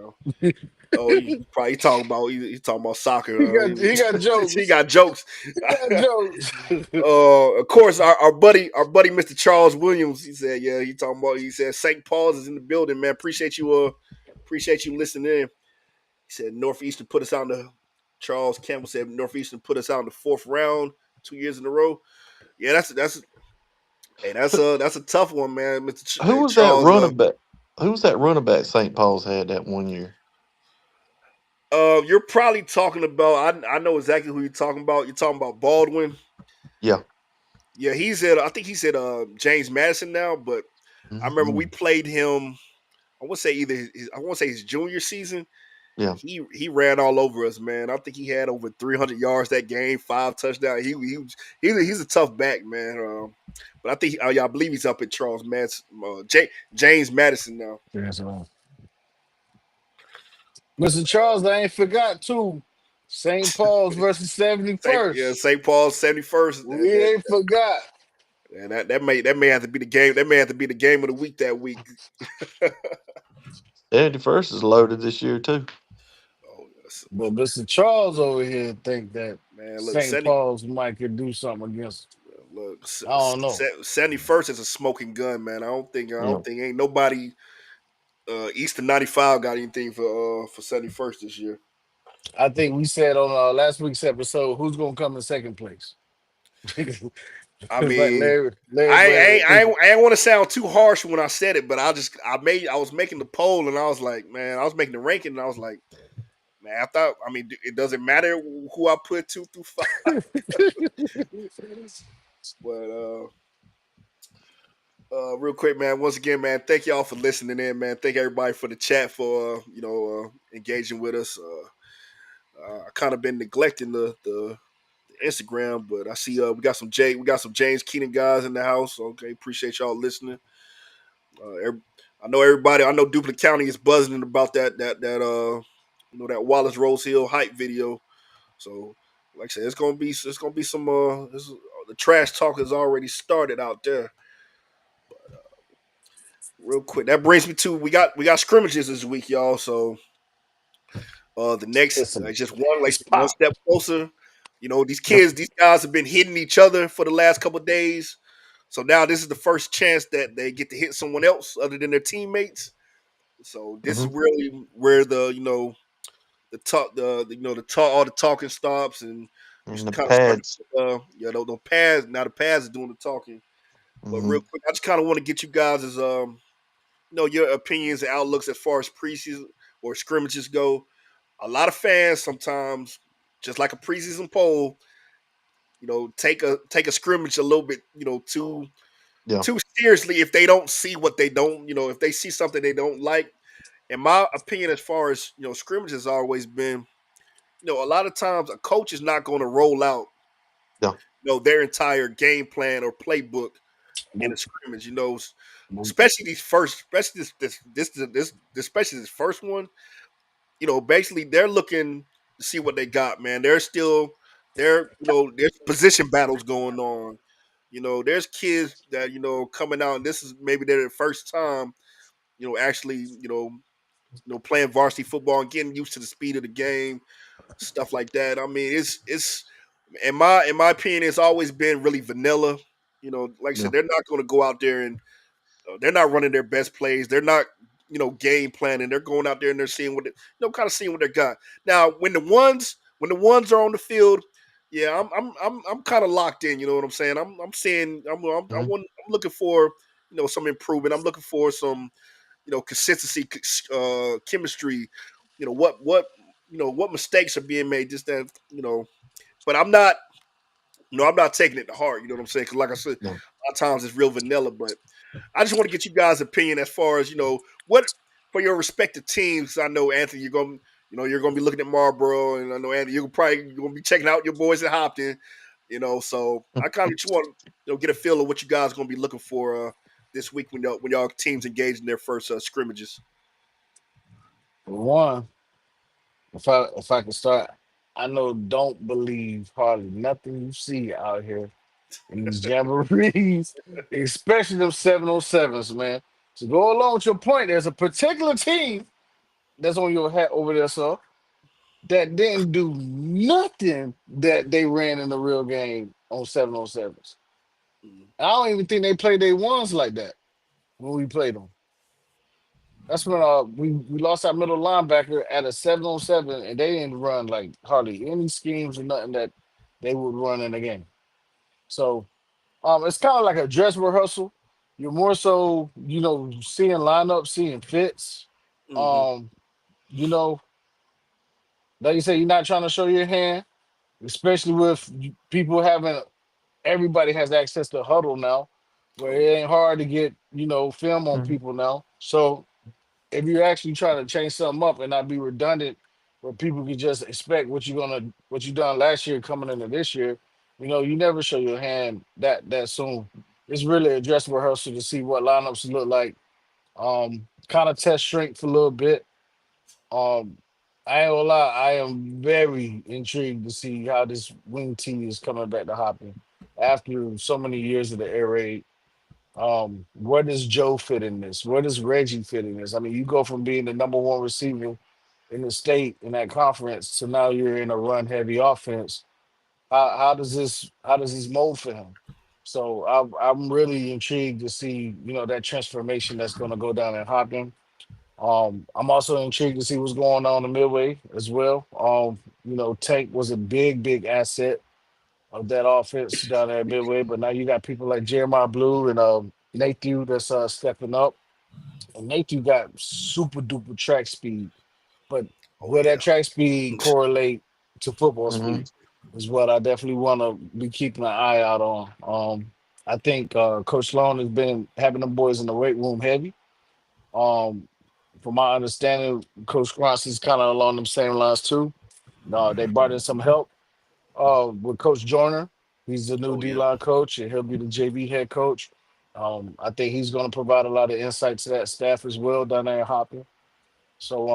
Oh, he probably he talking about He soccer. got he got He jokes. got jokes. He got jokes. Of course, our buddy, Mr. Charles Williams. He said, yeah, he said St. Paul's is in the building, man. Appreciate you listening in. He said Northeastern put us out in the. Charles Campbell said Northeastern put us out in the fourth round 2 years in a row. Yeah, that's a tough one, man, Who was that Charles. running back? Who was that running back St. Paul's had that one year? You're probably talking about. I know exactly who you're talking about. You're talking about Baldwin. Yeah. Yeah, he's at. I think he's at James Madison now. But I Hmm. remember we played him. I want to say I want to say his junior season. Yeah. He ran all over us, man. I think he had over 300 yards that game, 5 touchdowns. He's a tough back, man. But I think yeah, I believe he's up at Charles Madison, James Madison now. Yes, Mr. Charles, I ain't forgot too. St. Paul's versus Yeah, 71st. St. Paul's 71st. We ain't forgot. That may have to be the game. That may have to be the game of the week that week. 71st is loaded this year too. Oh, yes. But Mr. Charles over here think that Man, look, St. Paul's might could do something against. look, I don't know. 71st is a smoking gun, man. I Yeah. don't think ain't nobody East of 95 got anything for 71st this year. I think we said on last week's episode who's gonna come in second place. I It's like mean, Larry Brown thinking. I ain't want to sound too harsh when I said it, but I was making the poll and I was like, man, I was making the ranking and I was like, man, I mean, it doesn't matter who I put 2 through 5, but real quick, man. Once again, man, thank y'all for listening in, man. Thank everybody for the chat for engaging with us. I kind of been neglecting the Instagram, but I see we got some James Keenan guys in the house. Okay, appreciate y'all listening. I know everybody. I know Duplin County is buzzing about that Wallace Rose Hill hype video. So, like I said, it's gonna be some the trash talk has already started out there. Real quick, that brings me to we got scrimmages this week, y'all. So the next It's a just one like it's one pop. step closer. Yep. These guys have been hitting each other for the last couple of days. So now this is the first chance that they get to hit someone else other than their teammates. So this is Hmm. really where the talk the talk all the talking stops and you And the kind of start pads. the pads now the pads are doing the talking. But real Hmm. quick, I just kind of want to get you guys as your opinions and outlooks as far as preseason or scrimmages go. A lot of fans sometimes, just like a preseason poll, take a scrimmage a little bit, Yeah. too seriously if they don't see what they don't, if they see something they don't like. In my opinion, as far as scrimmage has always been, a lot of times a coach is not going to roll out, Yeah. their entire game plan or playbook in a Nope, scrimmage. nope. Especially these first, especially especially this first one. Basically they're looking to see what they got, man. There's position battles going on. There's kids that, coming out and this is maybe their first time, actually, playing varsity football and getting used to the speed of the game, stuff like that. I mean, it's in my opinion, it's always been really vanilla. Like I Yeah. said, they're not going to go out there and they're not running their best plays. They're not, game planning. They're going out there and they're seeing kind of seeing what they got. Now, when the ones are on the field, yeah, I'm kind of locked in. You know what I'm saying? I'm seeing. Hmm. I'm looking for some improvement. I'm looking for some consistency, chemistry. What mistakes are being made. Just that but I'm not taking it to heart. You know what I'm saying? Because like I said, Yeah. a lot of times it's real vanilla, but I just want to get you guys' opinion as far as what for your respective teams. I know Anthony, you're gonna be looking at Marlboro, and I know Anthony, you're gonna be checking out your boys at Hopton. So I kind of just want to get a feel of what you guys are gonna be looking for this week when y'all teams engage in their first scrimmages. For one, if I can start, I know don't believe hardly nothing you see out here in these jamborees, especially them 707s, man. To go along with your point, there's a particular team that's on your hat over there, sir, that didn't do nothing that they ran in the real game on 707s. Mm, I don't even think they played their ones like that when we played them. That's when we lost our middle linebacker at a 7-on-7, and they didn't run like hardly any schemes or nothing that they would run in the game. So it's kind of like a dress rehearsal. You're more so, seeing lineups, seeing fits. Hmm. Um, you know, like you say, you're not trying to show your hand, especially with people having everybody has access to huddle now, where Oh it yeah. ain't hard to get, film on Mhm. people now. So if you're actually trying to change something up and not be redundant, where people can just expect what you done last year coming into this year, you never show your hand that soon. It's really a dress rehearsal to see what lineups look like. Kind of test strength a little bit. Um, I ain't gonna lie, I am very intrigued to see how this wing team is coming back to hopping after so many years of the air raid. Where does Joe fit in this? Where does Reggie fit in this? I mean, you go from being the number one receiver in the state in that conference to now you're in a run heavy offense. How does this mold for him? So I'm really intrigued to see that transformation that's going to go down in Hopkins. I'm also intrigued to see what's going on in Midway as well. Tank was a big asset of that offense down there at Midway, but now you got people like Jeremiah Blue and Nathan that's stepping up. And Nathan got super duper track speed, but Oh will that yeah. track speed correlate to football Mhm. speed? Is what I definitely want to be keeping an eye out on. I think Coach Sloan has been having the boys in the weight room heavy. Um, from my understanding, Coach Cross is kind of along them same lines too. They brought in some help with Coach Joyner. He's the new Oh D yeah. line coach, and he'll be the JV head coach. I think he's going to provide a lot of insight to that staff as well down there in Hopper. So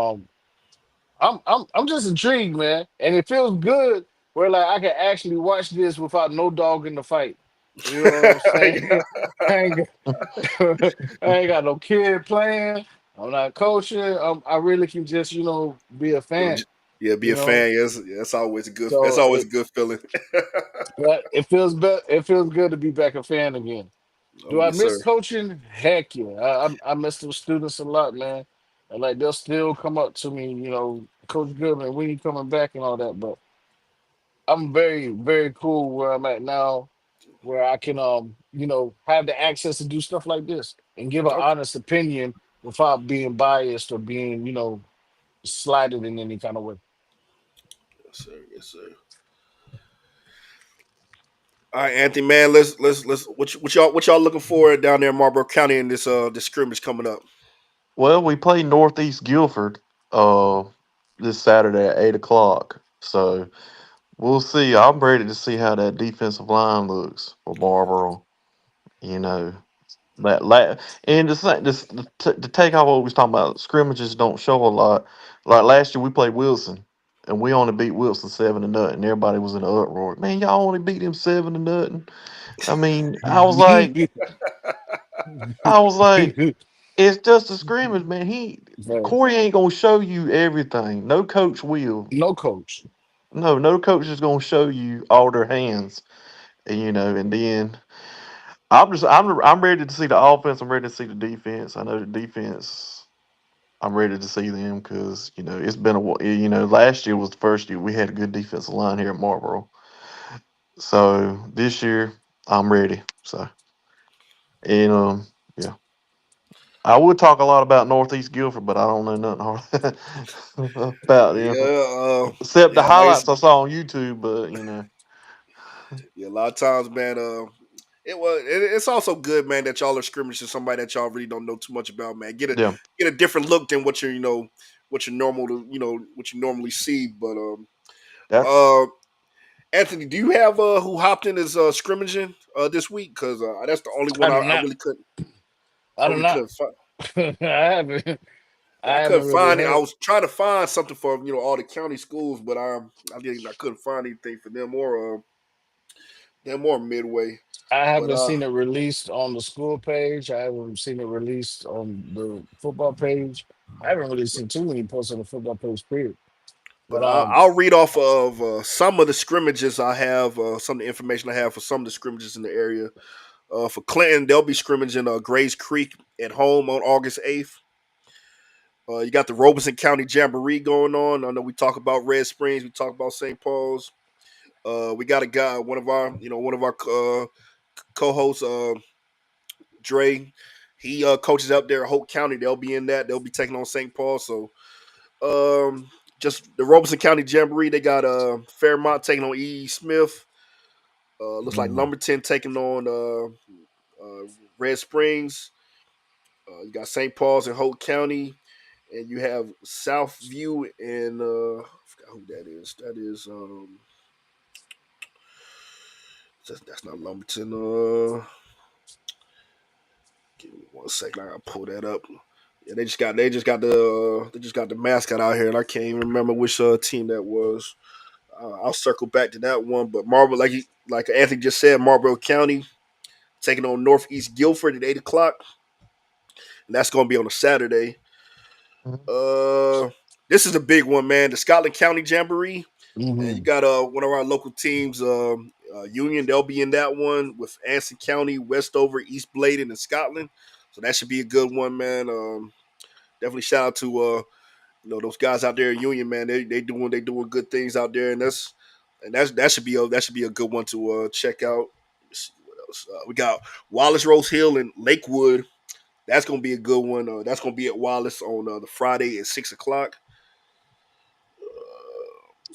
I'm just intrigued, man, and it feels good where like I can actually watch this without no dog in the fight. You know what I'm Yeah. saying? I ain't, got- I ain't got no kid playing. I'm not coaching. I really can just be a fan. Yeah, be You a know, fan. Yes, that's always a good. That's so always a good feeling. it feels better. It feels good to be back a fan again. Oh Do I yes, miss sir. coaching? Heck yeah. I miss those students a lot, man. And like they'll still come up to me, Coach Goodman, when you coming back and all that. But I'm very, very cool where I'm at now, where I can have the access to do stuff like this and give an Okay. honest opinion without being biased or being, slighted in any kind of way. Yes, sir. Yes, sir. All right, Anthony, man. Let's. What y'all looking for down there in Marlboro County in this scrimmage coming up? Well, we play Northeast Guilford uh this Saturday at 8 o'clock. So we'll see. I'm ready to see how that defensive line looks for Marlboro. You know, and to take off what we was talking about, scrimmages don't show a lot. Like last year, we played Wilson, and we only beat Wilson 7-0. Everybody was in an uproar. Man, y'all only beat him 7-0. I mean, I was like, it's just a scrimmage, man. Right. Corey ain't gonna show you everything. No coach will. No coach. No coach is gonna show you all their hands. And then I'm ready to see the offense. I'm ready to see the defense. I know the defense. I'm ready to see them because it's been a while. Last year was the first year we had a good defensive line here at Marlboro. So this year I'm ready. So and yeah, I would talk a lot about Northeast Guilford, but I don't know nothing hard about them Yeah. except the Yeah. Like highlights I saw on YouTube. But yeah, a lot of times, man. It's also good, man, that y'all are scrimmaging somebody that y'all really don't know too much about, man. Get a yeah, get a different look than what you normal to what you normally see. But that's uh, Anthony, do you have who Hopton is scrimmaging this week? Because that's the only I one do I not. really couldn't. I I do really not. couldn't find. I haven't. I I couldn't haven't really find it. I heard. was trying to find something for all the county schools, but I couldn't find anything for them or Midway. I But haven't seen it released on the school page. I haven't seen it released on the football page. I haven't really seen too many posts on the football page, period. But But I'll read off of some of the scrimmages I have, some of the information I have for some of the scrimmages in the area. For Clinton, they'll be scrimmaging Grays Creek at home on August 8th. You got the Robeson County Jamboree going on. I know we talk about Red Springs, we talk about St. Paul's. We got a guy, one of our co-hosts, Dre. He coaches up there at Hope County. They'll be in that. They'll be taking on St. Paul. So just the Robeson County Jamboree. They got Fairmont taking on E. Smith. Looks like Mm. Lumberton taking on Red Springs. You got St. Paul's in Hope County, and you have Southview and I forgot who that is. That is that's not Lumberton. Give me 1 second. I gotta pull that up. Yeah, they just got the mascot out here, and I can't even remember which team that was. I'll circle back to that one. But Marlboro, like Anthony just said, Marlboro County taking on Northeast Guilford at 8 o'clock, and that's going to be on a Saturday. Mhm. Uh, this is a big one, man. The Scotland County Jamboree, and you Hmm. got one of our local teams, Union. They'll be in that one with Anson County, Westover, East Bladen, and Scotland. So that should be a good one, man. Definitely shout out to those guys out there in Union, man. They doing good things out there, and that should be a good one to check out. Let's see what else. We got Wallace Rose Hill and Lakewood. That's gonna be a good one. That's gonna be at Wallace on the Friday at 6 o'clock.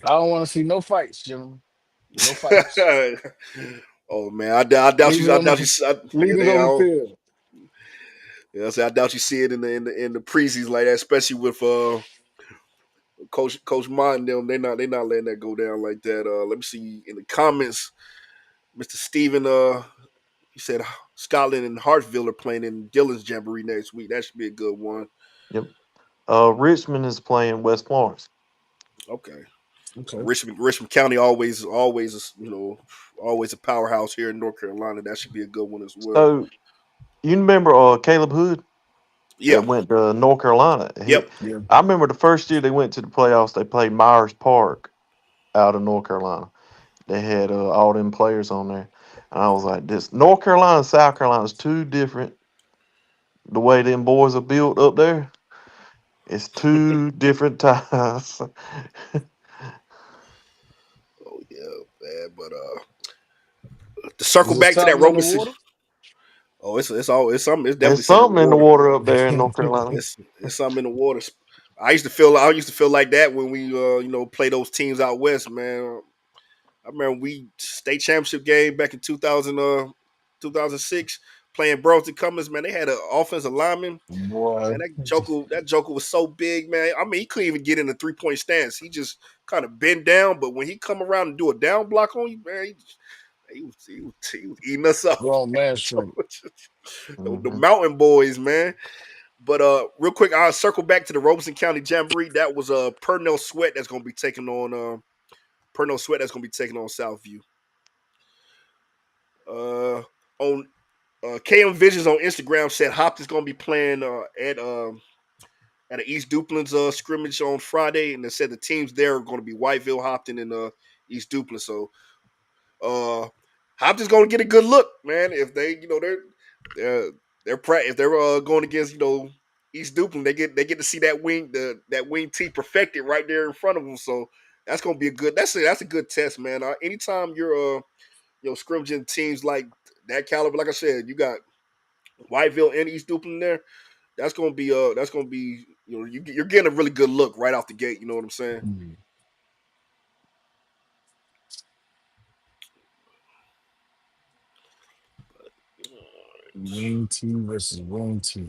I don't want to see no fights, gentlemen. No fights. Oh man, I doubt Leave you. it I on doubt you. the Yeah, leave it they. I, on the don't, field. yeah, I doubt you see it in the preseason like that, especially with Coach Martin. They not letting that go down like that. Let me see in the comments. Mr. Steven, he said Scotland and Hartsville are playing in Dillon's Jamboree next week. That should be a good one. Yep. Richmond is playing West Florence. Okay. Okay. Richmond County always a powerhouse here in North Carolina. That should be a good one as well. So you remember Caleb Hood Yeah. that went to North Carolina? Yep. Yeah. I remember the first year they went to the playoffs. They played Myers Park out of North Carolina. They had all them players on there, and I was like, "This North Carolina, and South Carolina is too different. The way them boys are built up there, it's two different ties." Oh yeah, man. But to circle Is it back to that something in the Robeson. water? Oh, it's something. It's definitely There's something in something the in the water. water up there in North Carolina. It's something in the water. I used to feel like that when we play those teams out west, man. I remember we state championship game back in 2006 playing Burlington Cummins, man. They had an offensive lineman. Boy. Man, that Joker was so big, man. I mean, he couldn't even get in a 3-point stance. He just kind of bend down, but when he come around and do a down block on you, man, he was eating us up. Grown man So, strength. the Hmm. Mountain Boys, man. But real quick, I'll circle back to the Robeson County Jamboree. That was Purnell Sweat that's going to be taking on Southview. On KM Visions on Instagram said Hopkins going to be playing at an East Duplins scrimmage on Friday, and they said the teams there are going to be Whiteville, Hopton, and East Duplin. So Hopton's going to get a good look, man. If if they're going against East Duplin, they get to see that wing T perfected right there in front of them. So that's going to be that's a good test, man. Anytime you're scrimmaging teams like that caliber, like I said, you got Whiteville and East Duplin there. That's gonna be you're getting a really good look right off the gate. You know what I'm saying? Mm. Wing T versus Wing T. I'm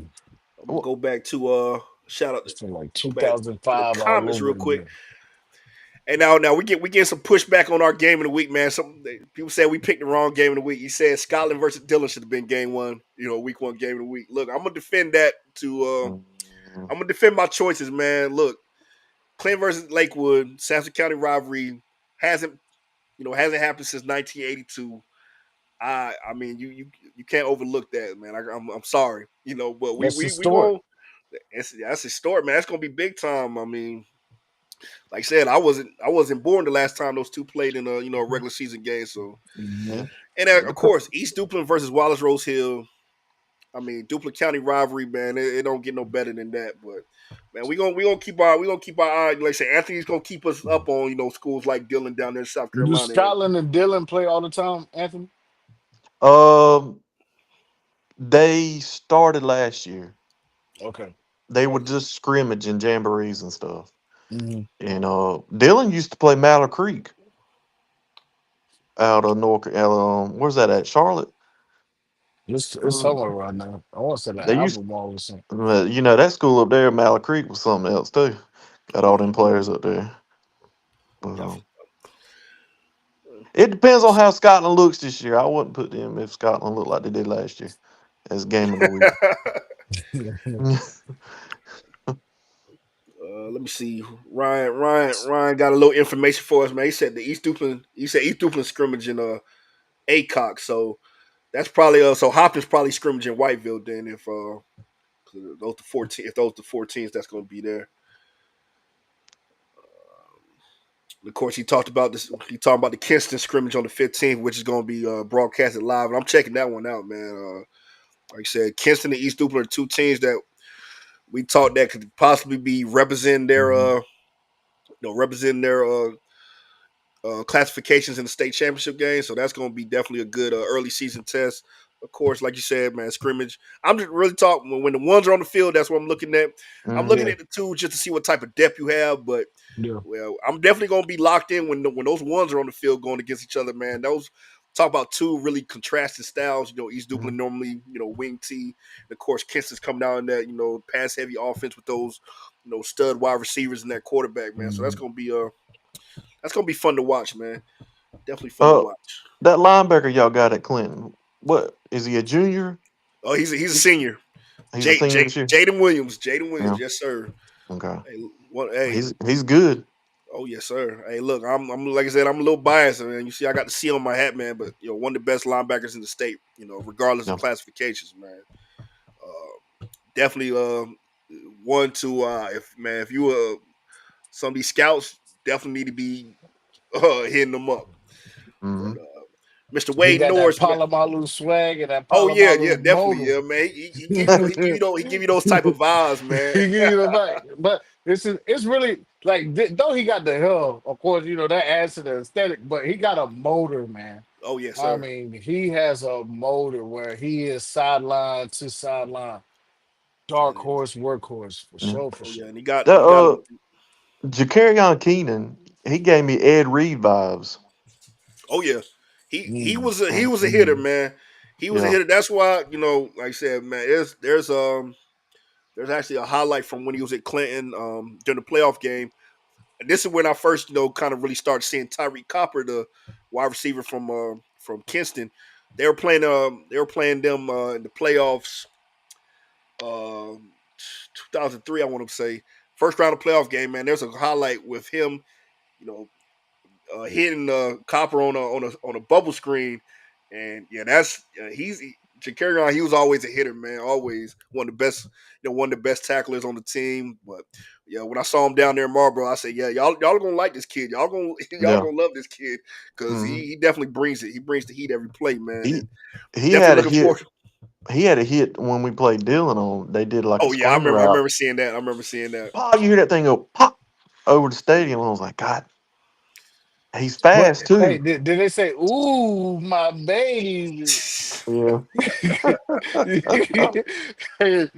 gonna Well, go back to shout out, It's from like go back to the 2005 all comments over real quick. again. And now we get some pushback on our game of the week, man. Some people said we picked the wrong game of the week. He said Scotland versus Dillon should have been game one, week one game of the week. Look, I'm gonna defend that to mm, I'm gonna defend my choices, man. Look, Clinton versus Lakewood, Sampson County rivalry hasn't happened since 1982. I mean you can't overlook that, man. I'm sorry, but we That's we we historic. going that's historic, man. That's gonna be big time. I mean, like I said, I wasn't born the last time those two played in a regular season game. So yeah. Mhm. and of course East Duplin versus Wallace Rose Hill. I mean Duplin County rivalry, man. It don't get no better than that. But man, we gonna keep our eye. Like I said, Anthony's gonna keep us up on schools like Dillon down there in South Do Carolina. Scotland and Dylan play all the time, Anthony? Um, They started last year. Okay. They would Okay. just scrimmage and jamborees and stuff. Mm-hmm. And Dylan used to play Mallow Creek out of North. Where's that at? Charlotte. It's Uh, somewhere right now. I want to say the they used, Albemarle or something. that school up there, Mallow Creek, was something else too. Got all Yeah, them players up there. But definitely. it depends on how Scotland looks this year. I wouldn't put them if Scotland looked like they did last year as game of the week. Let me see. Ryan got a little information for us, man. He said East Duplin scrimmage in ACOC. So that's probably so Hopkins probably scrimmage in Whiteville then if those the 14s that's gonna be there. Of course, he talked about this. He talked about the Kinston scrimmage on the 15th, which is going to be broadcasted live, and I'm checking that one out, man. Like I said, Kinston and East Duplin are two teams that we thought that could possibly be Mhm. representing their classifications in the state championship game. So that's going to be definitely a good early season test. Of course, like you said, man, scrimmage. I'm just really talking when the ones are on the field. That's what I'm looking at. I'm Mhm. looking Yeah. at the two just to see what type of depth you have. But Yeah. well, I'm definitely going to be locked in when those ones are on the field going against each other, man. Those talk about two really contrasting styles. East Mhm. Duplin normally wing T. And of course, Kinston's come down in that pass heavy offense with those stud wide receivers and that quarterback, man. So Mhm. that's gonna be fun to watch, man. Definitely fun to Uh, watch. that linebacker y'all got at Clinton. What is he, a junior? Oh, he's a senior. He's a senior this year. Jaden Williams. Jaden Yeah. Williams, yes sir. Okay. Hey, what? Hey, He's good. oh yes sir. Hey, look, I'm like I said, I'm a little biased, man. You see, I got the C on my hat, man. But one of the best linebackers in the state. Regardless of Yeah. classifications, man. Definitely one to if you some of these scouts definitely need to be hitting them up. But Hmm. Mr. He Wade got that Norris, man. Palomalu swag and that Oh yeah, Palomalu definitely, motor. yeah, man. He give you those type of vibes, man. He give you the back, but it's really like though he got the hell, of course, that adds to the aesthetic, but he got a motor, man. Oh yes, I sir. mean, he has a motor where he is sideline to sideline, dark And horse, workhorse for Yeah. sure, for oh yeah, sure. and That he got him. Jacarion Keenan, he gave me Ed Reed vibes. Oh yeah, Mm. he And was a hitter, Mm. man. He was a yeah. hitter. That's why like I said, man. There's actually a highlight from when he was at Clinton during the playoff game. And this is when I first kind of really started seeing Tyreek Copper, the wide receiver from Kinston. They were playing them in the playoffs. 2003, I want to say, first round of playoff game. Man, there's a highlight with him, you know, hitting Copper on a bubble screen, and yeah, that's to carry on. He was always a hitter, man. Always one of the best, one of the best tacklers on the team. But yeah, when I saw him down there in Marlboro, I said, yeah, y'all gonna like this kid. Y'all gonna y'all Yeah. gonna love this kid because Hmm. he definitely brings it. He brings the heat every play, man, He and he definitely had a looking hit. forward. He had a hit when we played Dylan on. They did like a Oh yeah, screen I route. remember seeing that. I remember seeing that. Pop! You hear that thing go pop over the stadium. And I was like, God, he's But fast hey, too. did they say, "Ooh, my baby"? Yeah. Hey,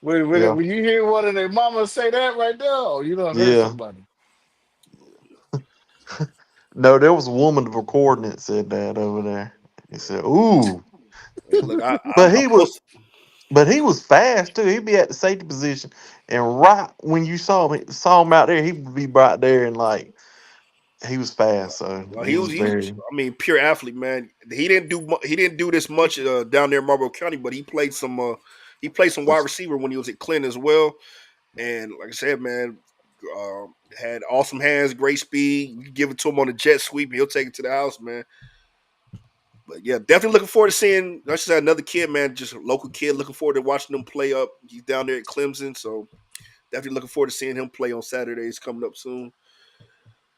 Yeah. when you hear one of their mamas say that right there, oh, you don't heard Yeah. somebody. No, there was a woman recording it said that over there. He said, "Ooh," Hey, look, but I he was, post. but he was fast too. He'd be at the safety position, and right when you saw him out there, he would be right there, and like he was fast. So he was He was, very, I mean, pure athlete, man. He didn't do this much down there in Marlboro County, but he played some wide receiver when he was at Clinton as well. And like I said, man, had awesome hands, great speed. You can give it to him on a jet sweep, and he'll take it to the house, man. But yeah, definitely looking forward to seeing. Like I said, another kid, man, just a local kid. Looking forward to watching him play up. He's down there at Clemson, so definitely looking forward to seeing him play on Saturdays coming up soon.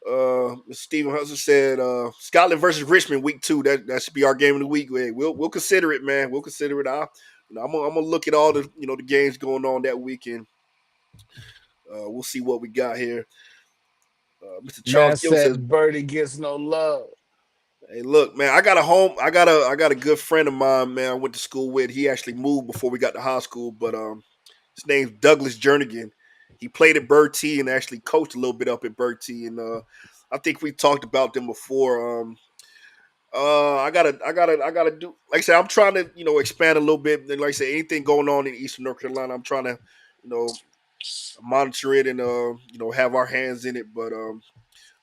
Mr. Stephen Hudson said Scotland versus Richmond week 2. That should be our game of the week. We'll consider it, man. We'll consider it. I'm gonna look at all the the games going on that weekend. We'll see what we got here. Mr. Man Charles Gill says, said Birdie gets no love. Hey, look, man, I got a good friend of mine, man. I went to school with. He actually moved before we got to high school, but his name's Douglas Jernigan. He played at Bertie and actually coached a little bit up at Bertie, and I think we talked about them before. I gotta do. Like I said, I'm trying to expand a little bit. And like I said, anything going on in Eastern North Carolina, I'm trying to you know monitor it and have our hands in it. But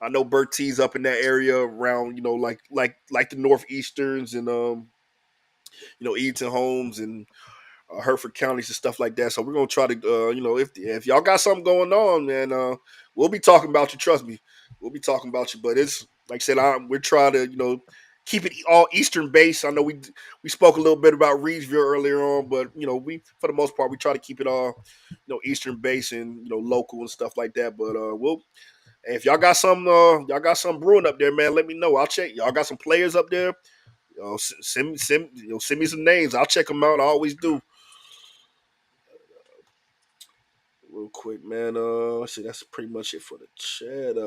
I know Bertie's up in that area around like the Northeasterns and Eaton Holmes and Hertford counties and stuff like that. So we're gonna try to if y'all got something going on, man, we'll be talking about you. Trust me, we'll be talking about you. But it's like I said, we're trying to keep it all Eastern based. I know we spoke a little bit about Reedsville earlier on, but we for the most part we try to keep it all Eastern based and local and stuff like that. But we'll if y'all got some brewing up there, man, let me know. I'll check. Y'all got some players up there. Send me some names. I'll check them out. I always do. Real quick, man. Let's see. That's pretty much it for the chat.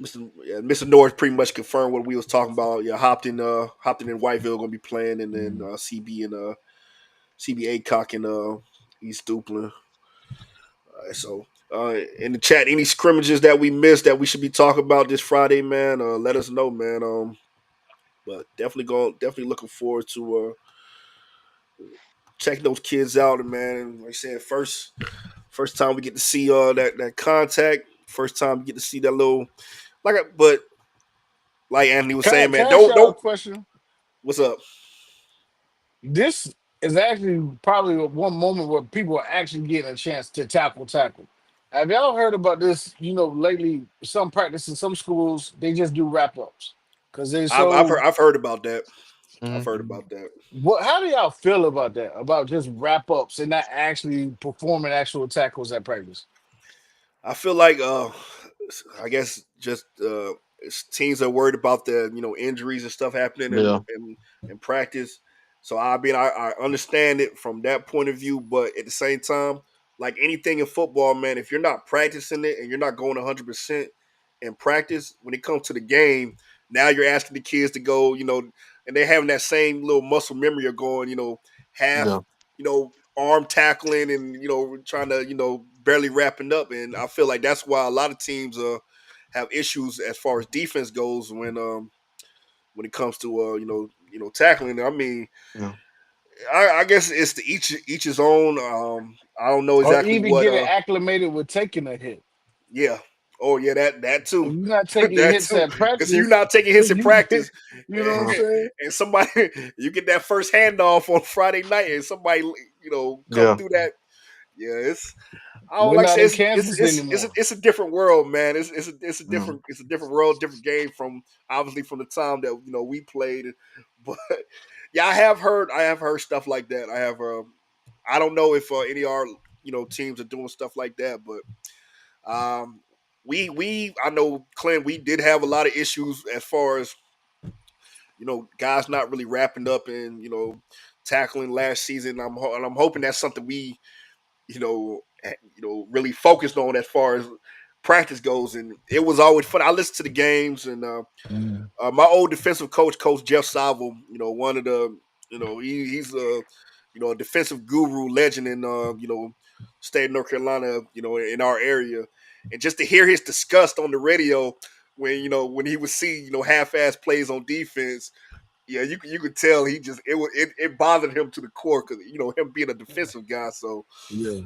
Mr. North pretty much confirmed what we was talking about. Yeah, Hopton and Whiteville gonna be playing, and then CB and CB Acock and East Duplin. All right, so in the chat, any scrimmages that we missed that we should be talking about this Friday, man? Let us know, man. But definitely looking forward to checking those kids out, and man. And like I said, first time we get to see that contact. First time we get to see that little but like Anthony was saying, man, Can I ask y'all a don't question? what's up? This is actually probably one moment where people are actually getting a chance to tackle. Have y'all heard about this? Lately, some practices, some schools, they just do wrap ups because they so. I've heard about that. I've Mhm. heard about that. What? How do y'all feel about that? About just wrap ups and not actually performing actual tackles at practice? I feel like I guess just teams are worried about the injuries and stuff happening Yeah. in practice. So I understand it from that point of view, but at the same time, like anything in football, man, if you're not practicing it and you're not going 100% in practice, when it comes to the game, now you're asking the kids to go, and they're having that same little muscle memory of going, half, Yeah. arm tackling and trying to barely wrapping up, and I feel like that's why a lot of teams have issues as far as defense goes when it comes to tackling. I mean, Yeah. I guess it's to each his own. I don't know Or exactly even what. getting acclimated with taking a hit. Yeah. Oh yeah, that If too, you're not taking that hits too. at Because you're practice, not taking hits in you get, practice, you know what I'm Uh, saying? and somebody you get that first handoff on Friday night, and somebody come yeah. through that. Yeah, it's oh, We're like I not said, in it's Kansas it's it's a, anymore. it's a different world, man. Yeah. It's a different world, different game from obviously from the time that we played. But yeah, I have heard stuff like that. I don't know if any of our teams are doing stuff like that, but we I know Clint, we did have a lot of issues as far as guys not really wrapping up and tackling last season. And I'm hoping that's something we really focused on as far as practice goes. And it was always fun. I listened to the games, and Mhm. my old defensive coach, Coach Jeff Saville, one of the, he's a, a defensive guru, legend in, state of North Carolina, in our area, and just to hear his disgust on the radio when when he would see half-ass plays on defense. Yeah, you could tell he just it bothered him to the core because him being a defensive guy. So Yeah.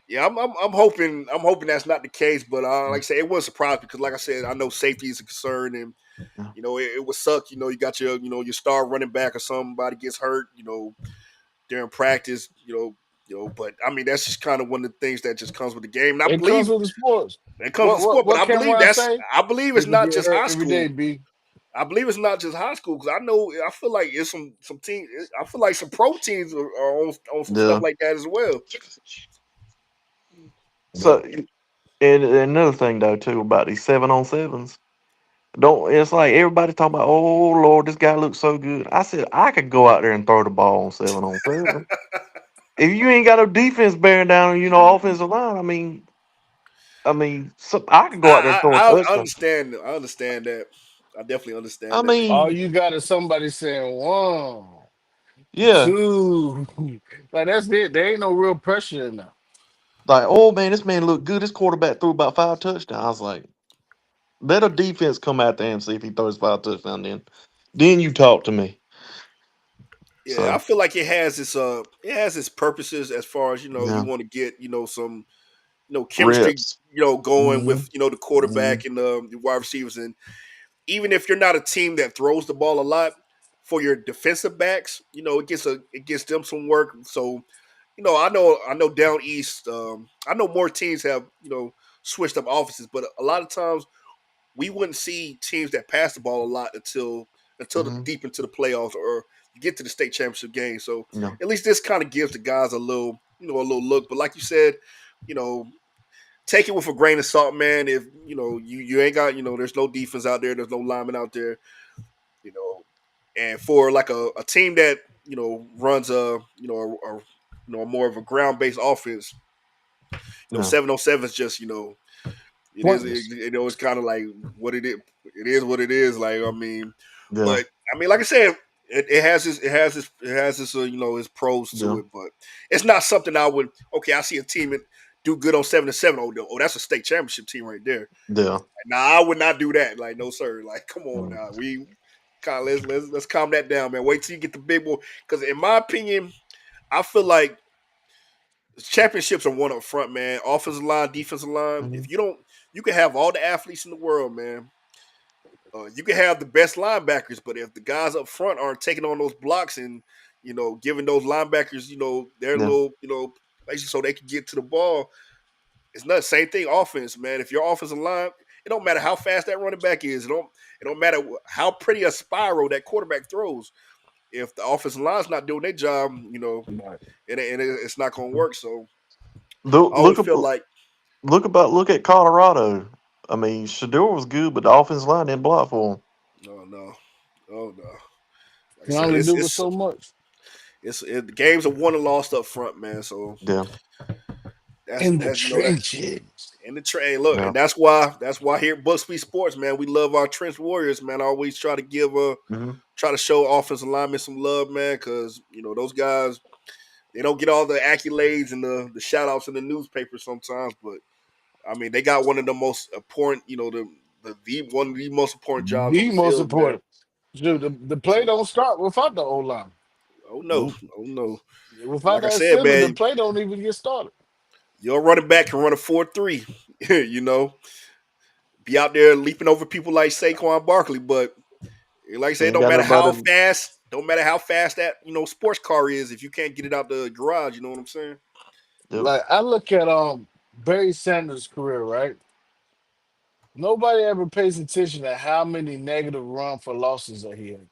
yeah, I'm hoping that's not the case, but like I said, it was a surprise because, like I said, I know safety is a concern, and Yeah. it would suck. You got your star running back or somebody gets hurt, during practice, But I mean, that's just kind of one of the things that just comes with the game, and I It comes believe with the sports. it comes with What what sport. But what can one say? I believe it's People not get just hurt high every day, school. B. I believe it's not just high school because I feel like it's some team. I feel like some pro teams are on some stuff Yeah. like that as well. Yeah. So, and another thing though too about these 7-on-7s. Don't it's like everybody talking about, oh Lord, this guy looks so good. I said I could go out there and throw the ball on 7-on-7. If you ain't got no defense bearing down, offensive line. I mean, so I could go out there and throw a I touchdown. understand. I understand that. I definitely I understand that. All mean, you got is somebody saying one, yeah, two. Like that's it. There ain't no real pressure in there. like, oh man, this man looked good. This quarterback threw about 5 touchdowns. I was like, let a defense come out there and see if he throws 5 touchdowns. Then you talk to me. Yeah, I So feel like it has its purposes as far as you yeah, want to get some chemistry reps. going Hmm. with the quarterback and the wide receivers, and even if you're not a team that throws the ball a lot, for your defensive backs, it gets them some work. So I know down east, I know more teams have switched up offenses, but a lot of times we wouldn't see teams that pass the ball a lot until the Hmm. deep into the playoffs or you get to the state championship game. So Yeah, at least this kind of gives the guys a little look. But like you said, you know, take it with a grain of salt, man. If you ain't got there's no defense out there, there's no lineman out there, you know, and for like a team that runs more of a ground based offense, yeah, 707 is just it is. Pointless. It's kind of like what it is. It is what it is. Like I mean, yeah, but I mean, like I said, it has its its pros to yeah, it, but it's not something I would. Okay, I see a team that do good on 7-7. Oh, that's a state championship team right there. yeah. Nah, I would not do that. Like no sir. Like come on Mm. now. We kind of let's calm that down, man. Wait till you get the big boy. Because in my opinion, I feel like championships are one up front, man. Offensive line, defensive line. Mhm. If you don't, you can have all the athletes in the world, man. You can have the best linebackers, but if the guys up front aren't taking on those blocks and giving those linebackers, their Yeah, little, basically so they can get to the ball, it's not the same thing. Offense, man. If your offensive line, it don't matter how fast that running back is. It don't matter how pretty a spiral that quarterback throws. If the offensive line's not doing their job, Right. it's not going to work. So look, I always look, feel like, look at Colorado. I mean, Shador was good, but the offensive line didn't block for him. no, no, oh no. Like I Can said, only it's do it it's so much the games are won and lost up front, man. So Yeah, that's in the that's that trenches. in the train. Look, yeah. and that's why here at Bucksby Sports, man, we love our trench warriors, man. I always Hmm. try to show offensive linemen some love, man, because those guys they don't get all the accolades and the shout outs in the newspaper sometimes, but I mean they got one of the most important, the one of the most important jobs on The the most field, man. important. Dude, the play So don't start without the O line. oh no, Nope. oh no. Without Like I that said, center, the man, play don't even get started. your running back can run a 4-3, be out there leaping over people like Saquon Barkley, but like I He said, it ain't don't got matter how nobody. fast, that sports car is if you can't get it out the garage. You know what I'm saying? Yep. Like I look at Barry Sanders' career, right? Nobody ever pays attention to how many negative run for losses that he had.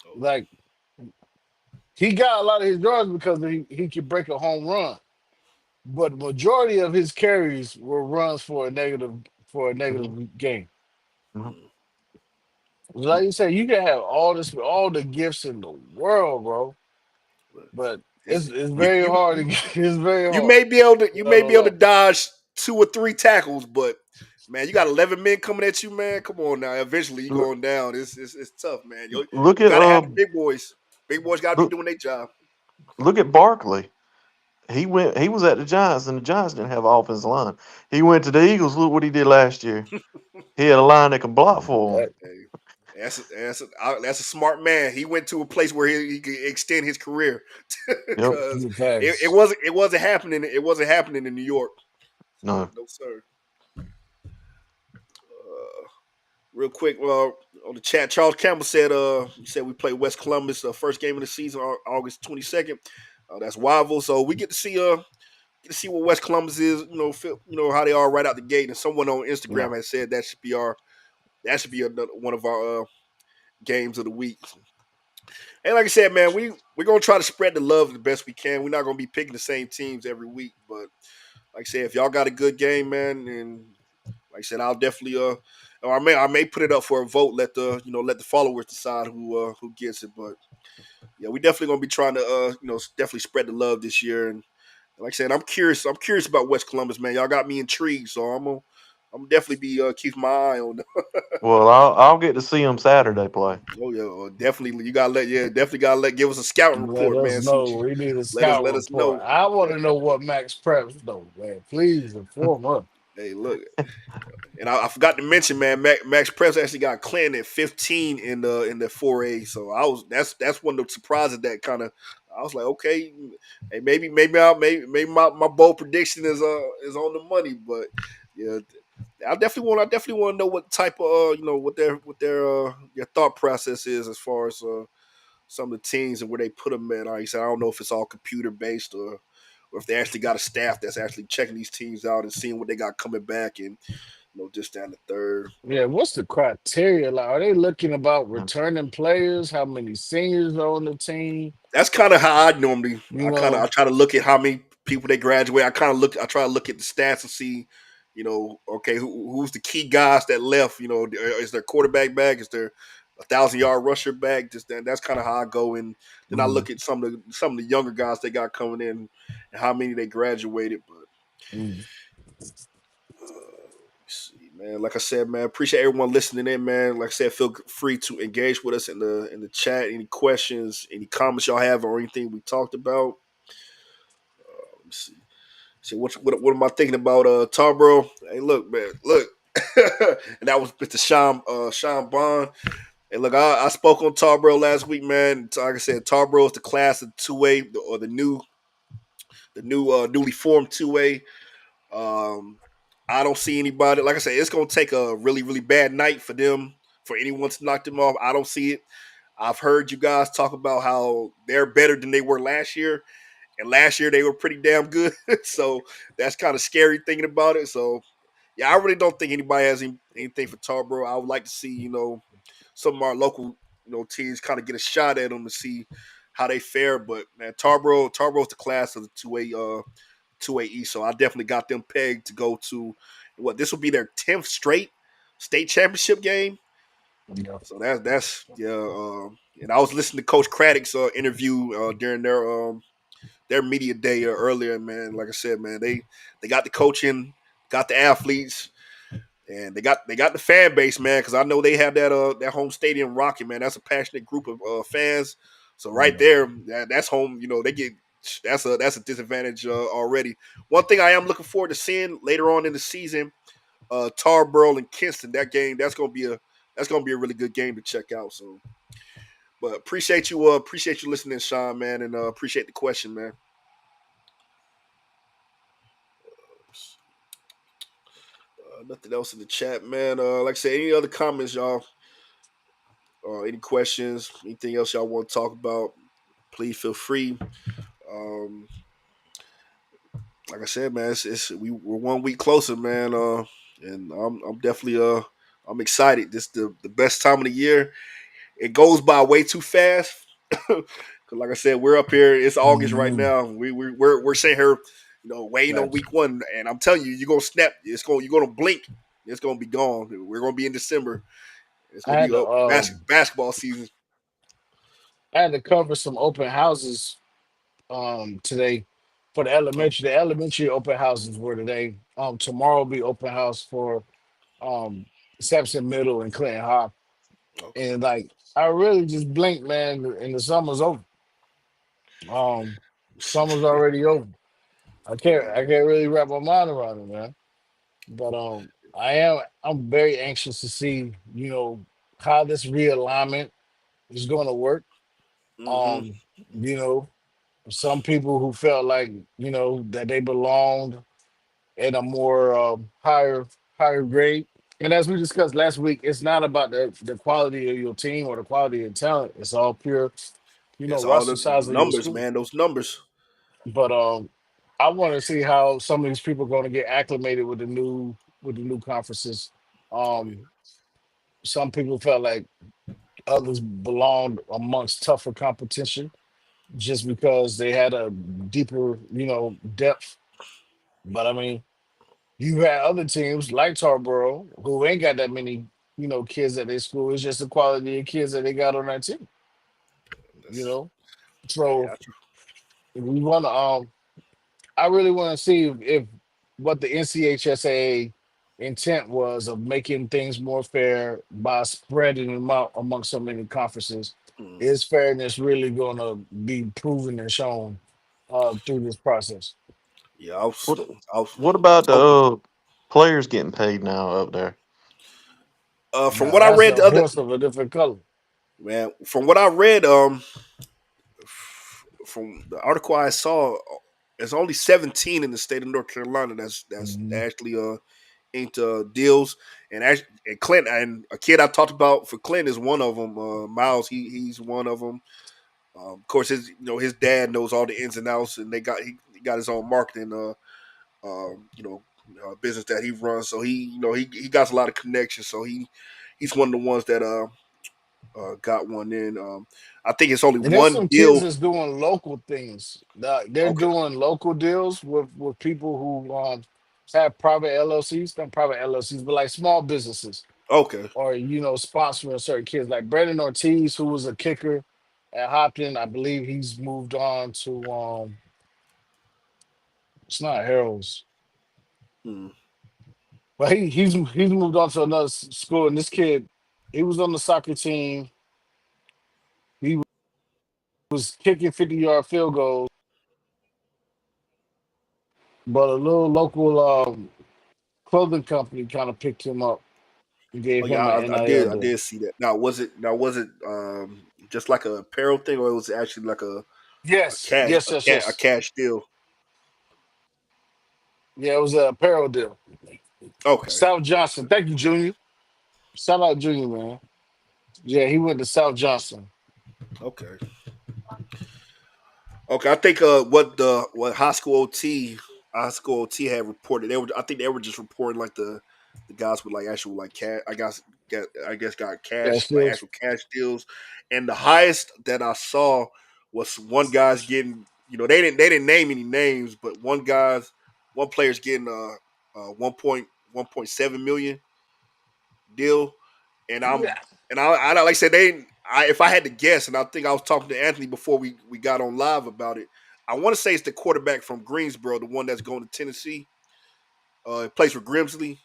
Oh, Like he got a lot of his yards because he could break a home run. But majority of his carries were runs for a Hmm. negative game. Hmm. Like you said, you can have all the gifts in the world, bro. but But it's, it's you very you hard to get, it's very you hard may be able to without no lie. dodge 2 or 3 tackles, but man, you got 11 men coming at you, man. Come on now. Eventually, you Look, going down. It's tough, man. look You at got to have the big boys. Big boys got to be look doing their job. look at Barkley. He was at the Giants, and the Giants didn't have an offensive line. He went to the Eagles. Look what he did last year. He had a line that could block for him. That- Hey, that's a smart man. He went to a place where he could extend his career Yep. because the it pass. wasn't it wasn't happening. It wasn't happening in New York. So No. no sir. Real quick, on the chat, Charles Campbell said, he said we play West Columbus, first game of the season, August 22nd. That's Wival, so we get to see what West Columbus is, how they are right out the gate. And someone on Yeah. Instagram has said that should be another one of our games of the week. And like I said, man, we're gonna try to spread the love the best we can. We're not gonna be picking the same teams every week, but like I said, if y'all got a good game, man, and like I said, I'll definitely or I may put it up for a vote. Let the followers decide who gets it. But yeah, we definitely gonna be trying to definitely spread the love this year. And like I said, I'm curious about West Columbus, man. Y'all got me intrigued, so I'm definitely be keep my eye on. Well, I'll get to see them Saturday play. Oh yeah, definitely. You gotta let definitely gotta let give us a scouting Let report, us man. See know. what you We need a let scout us report. know. I want to know what Max Preps though, man. Please inform us. Hey, look, and I forgot to mention, man, Max Preps actually got Clinton at 15 in the 4A. So I was that's one of the surprises that kind of I was like, okay, hey, maybe my bold prediction is on the money, but yeah, I definitely want to know what type of what their thought process is as far as some of the teams and where they put them at. Like I said, I don't know if it's all computer based or if they actually got a staff that's actually checking these teams out and seeing what they got coming back and just down the third. Yeah, what's the criteria? Like, are they looking about returning players? How many seniors are on the team? That's kind of how I normally You know, I try to look at how many people they graduate. I try to look at the stats and see, okay, who's the key guys that left? Is their quarterback back? Is there 1,000-yard rusher back? Just that's kind of how I go, and then I mm, look at some of the younger guys they got coming in and how many they graduated. But mm. see, man, like I said, man, appreciate everyone listening in, man. Like I said, feel free to engage with us in the chat. Any questions, any comments y'all have, or anything we talked about. Let me see. See what am I thinking about? Tarboro. Hey, look, man, look. And that was Mr. Sean Bond. And look, I spoke on Tarboro last week, man. Like I said, Tarboro is the class of 2A or the newly formed 2A. Um, I don't see anybody. Like I said, it's gonna take a really really bad night for them for anyone to knock them off. I don't see it. I've heard you guys talk about how they're better than they were last year, and last year they were pretty damn good. So that's kind of scary thinking about it. So yeah, I really don't think anybody has anything for Tarboro. I would like to see some of our local teams kind of get a shot at them to see how they fare. But man, Tarborough's the class of the 2A East. So I definitely got them pegged to go to what this will be their 10th straight state championship game. Yeah. So that's yeah. And I was listening to Coach Craddock's interview during their media day earlier. Man, like I said, man, they got the coaching, got the athletes, and they got the fan base, man. Because I know they have that home stadium rocking, man. That's a passionate group of fans. So right Yeah. there, that's home. They get that's a disadvantage already. One thing I am looking forward to seeing later on in the season, Tarboro and Kinston. That game that's gonna be a really good game to check out. So, but appreciate you listening, Sean, man, and appreciate the question, man. Nothing else in the chat, man. Like I said, any other comments, y'all? Any questions? Anything else y'all want to talk about? Please feel free. Um, like I said, man, we're 1 week closer, man. And I'm definitely I'm excited. This the best time of the year. It goes by way too fast. Cause like I said, we're up here. It's August right Mhm. now. We're sitting here, waiting on Gotcha. week 1, and I'm telling you, you're gonna snap. You're gonna blink. It's gonna be gone. We're gonna be in December. It's I gonna had be to basketball season. I had to cover some open houses today for the Oh, elementary. The elementary open houses were today. Tomorrow will be open house for um Sampson Middle and Clinton High. okay. And like I really just blinked, man, and the summer's over. Um Summer's already over. I can't really wrap my mind around it, man. But I'm very anxious to see, how this realignment is gonna work. Mm-hmm. Um, you know, some people who felt like, that they belonged in a more higher grade. And as we discussed last week, it's not about the quality of your team or the quality of talent. It's all pure, It's all roster the size of your numbers, school. man. Those numbers. But I want to see how some of these people are going to get acclimated with the new conferences. Oh yeah, Um, some people felt like others belonged amongst tougher competition just because they had a deeper, depth. But I mean, you had other teams like Tarboro who ain't got that many, kids at their school. It's just the quality of kids that they got on that team, you that's know. So yeah. we want to. I really want to see if what the NCHSA. intent was of making things more fair by spreading them out among so many conferences. Mm. Is fairness really going to be proven and shown through this process? Yeah, What I was what about the hoping. players getting paid now up there? From Now what I that's read a the other horse of a different color. man, from what I read, from the article I saw, there's only 17 in the state of North Carolina that's Mhm. actually inked deals, and Clint and a kid I talked about for Clint is one of them. Miles, he's one of them. Of course, his dad knows all the ins and outs, and he got his own marketing business that he runs. So he got a lot of connections. So he's one of the ones that got one in. I think it's only And there's one some kids deal. that's doing local things. They're Okay, doing local deals with people who have private LLCs, not private LLCs, but like small businesses, okay. or sponsoring certain kids. Like Brandon Ortiz, who was a kicker at Hopkins, I believe he's moved on to it's not Harold's, Hmm. but he's moved on to another school. And this kid, he was on the soccer team. He was kicking 50-yard field goals, but a little local clothing company kind of picked him up and Oh gave yeah, him an NIL I deal. did see that. Now was it just like a apparel thing, or was it actually like Yes, yes, yes, a yes. cash deal? Yeah, it was a apparel deal. Okay, South Johnson. Thank you, Junior. Shout out Junior, man. Yeah, he went to South Johnson. okay. Okay, I think what high school OT had reported. I think they were just reporting like the guys with like actual like cash. I guess got Yeah, cash, like still. actual cash deals, and the highest that I saw was one guy's getting. They didn't name any names, but one player's getting 1.7 million deal, and Yeah. I like I said if I had to guess, and I think I was talking to Anthony before we got on live about it. I want to say it's the quarterback from Greensboro, the one that's going to Tennessee. Plays for Grimsley.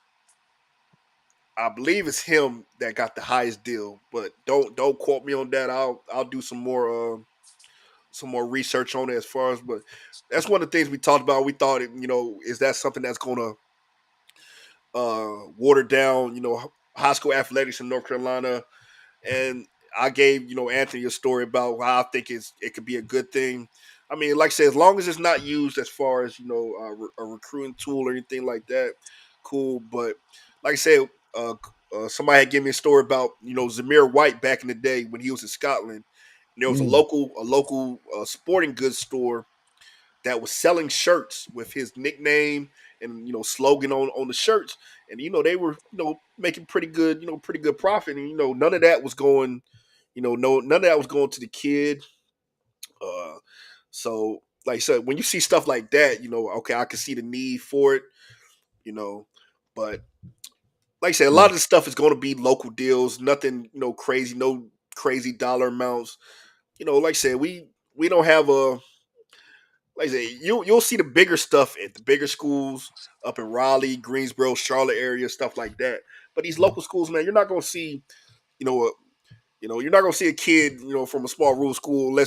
I believe it's him that got the highest deal, but don't quote me on that. I'll do some more research on it as far as, but that's one of the things we talked about. We thought is that something that's going to water down high school athletics in North Carolina. And I gave Anthony a story about how I think it could be a good thing. I mean, like I said, as long as it's not used as far as a recruiting tool or anything like that, cool. But like I said, somebody had given me a story about Zamir White back in the day when he was in Scotland. And there was a Mm. local sporting goods store that was selling shirts with his nickname and slogan on the shirts, and they were making pretty good profit, and none of that was going, no none of that was going to the kid. Uh, so like I said, when you see stuff like that, okay, I can see the need for it, you know, but like I said, a lot Mm. of the stuff is going to be local deals, nothing crazy, no crazy dollar amounts. Like I said, we don't have a like I say, you'll see the bigger stuff at the bigger schools up in Raleigh, Greensboro, Charlotte area, stuff like that. But these local schools, man, you're not gonna see, you know, a, you're not gonna see a kid, from a small rural school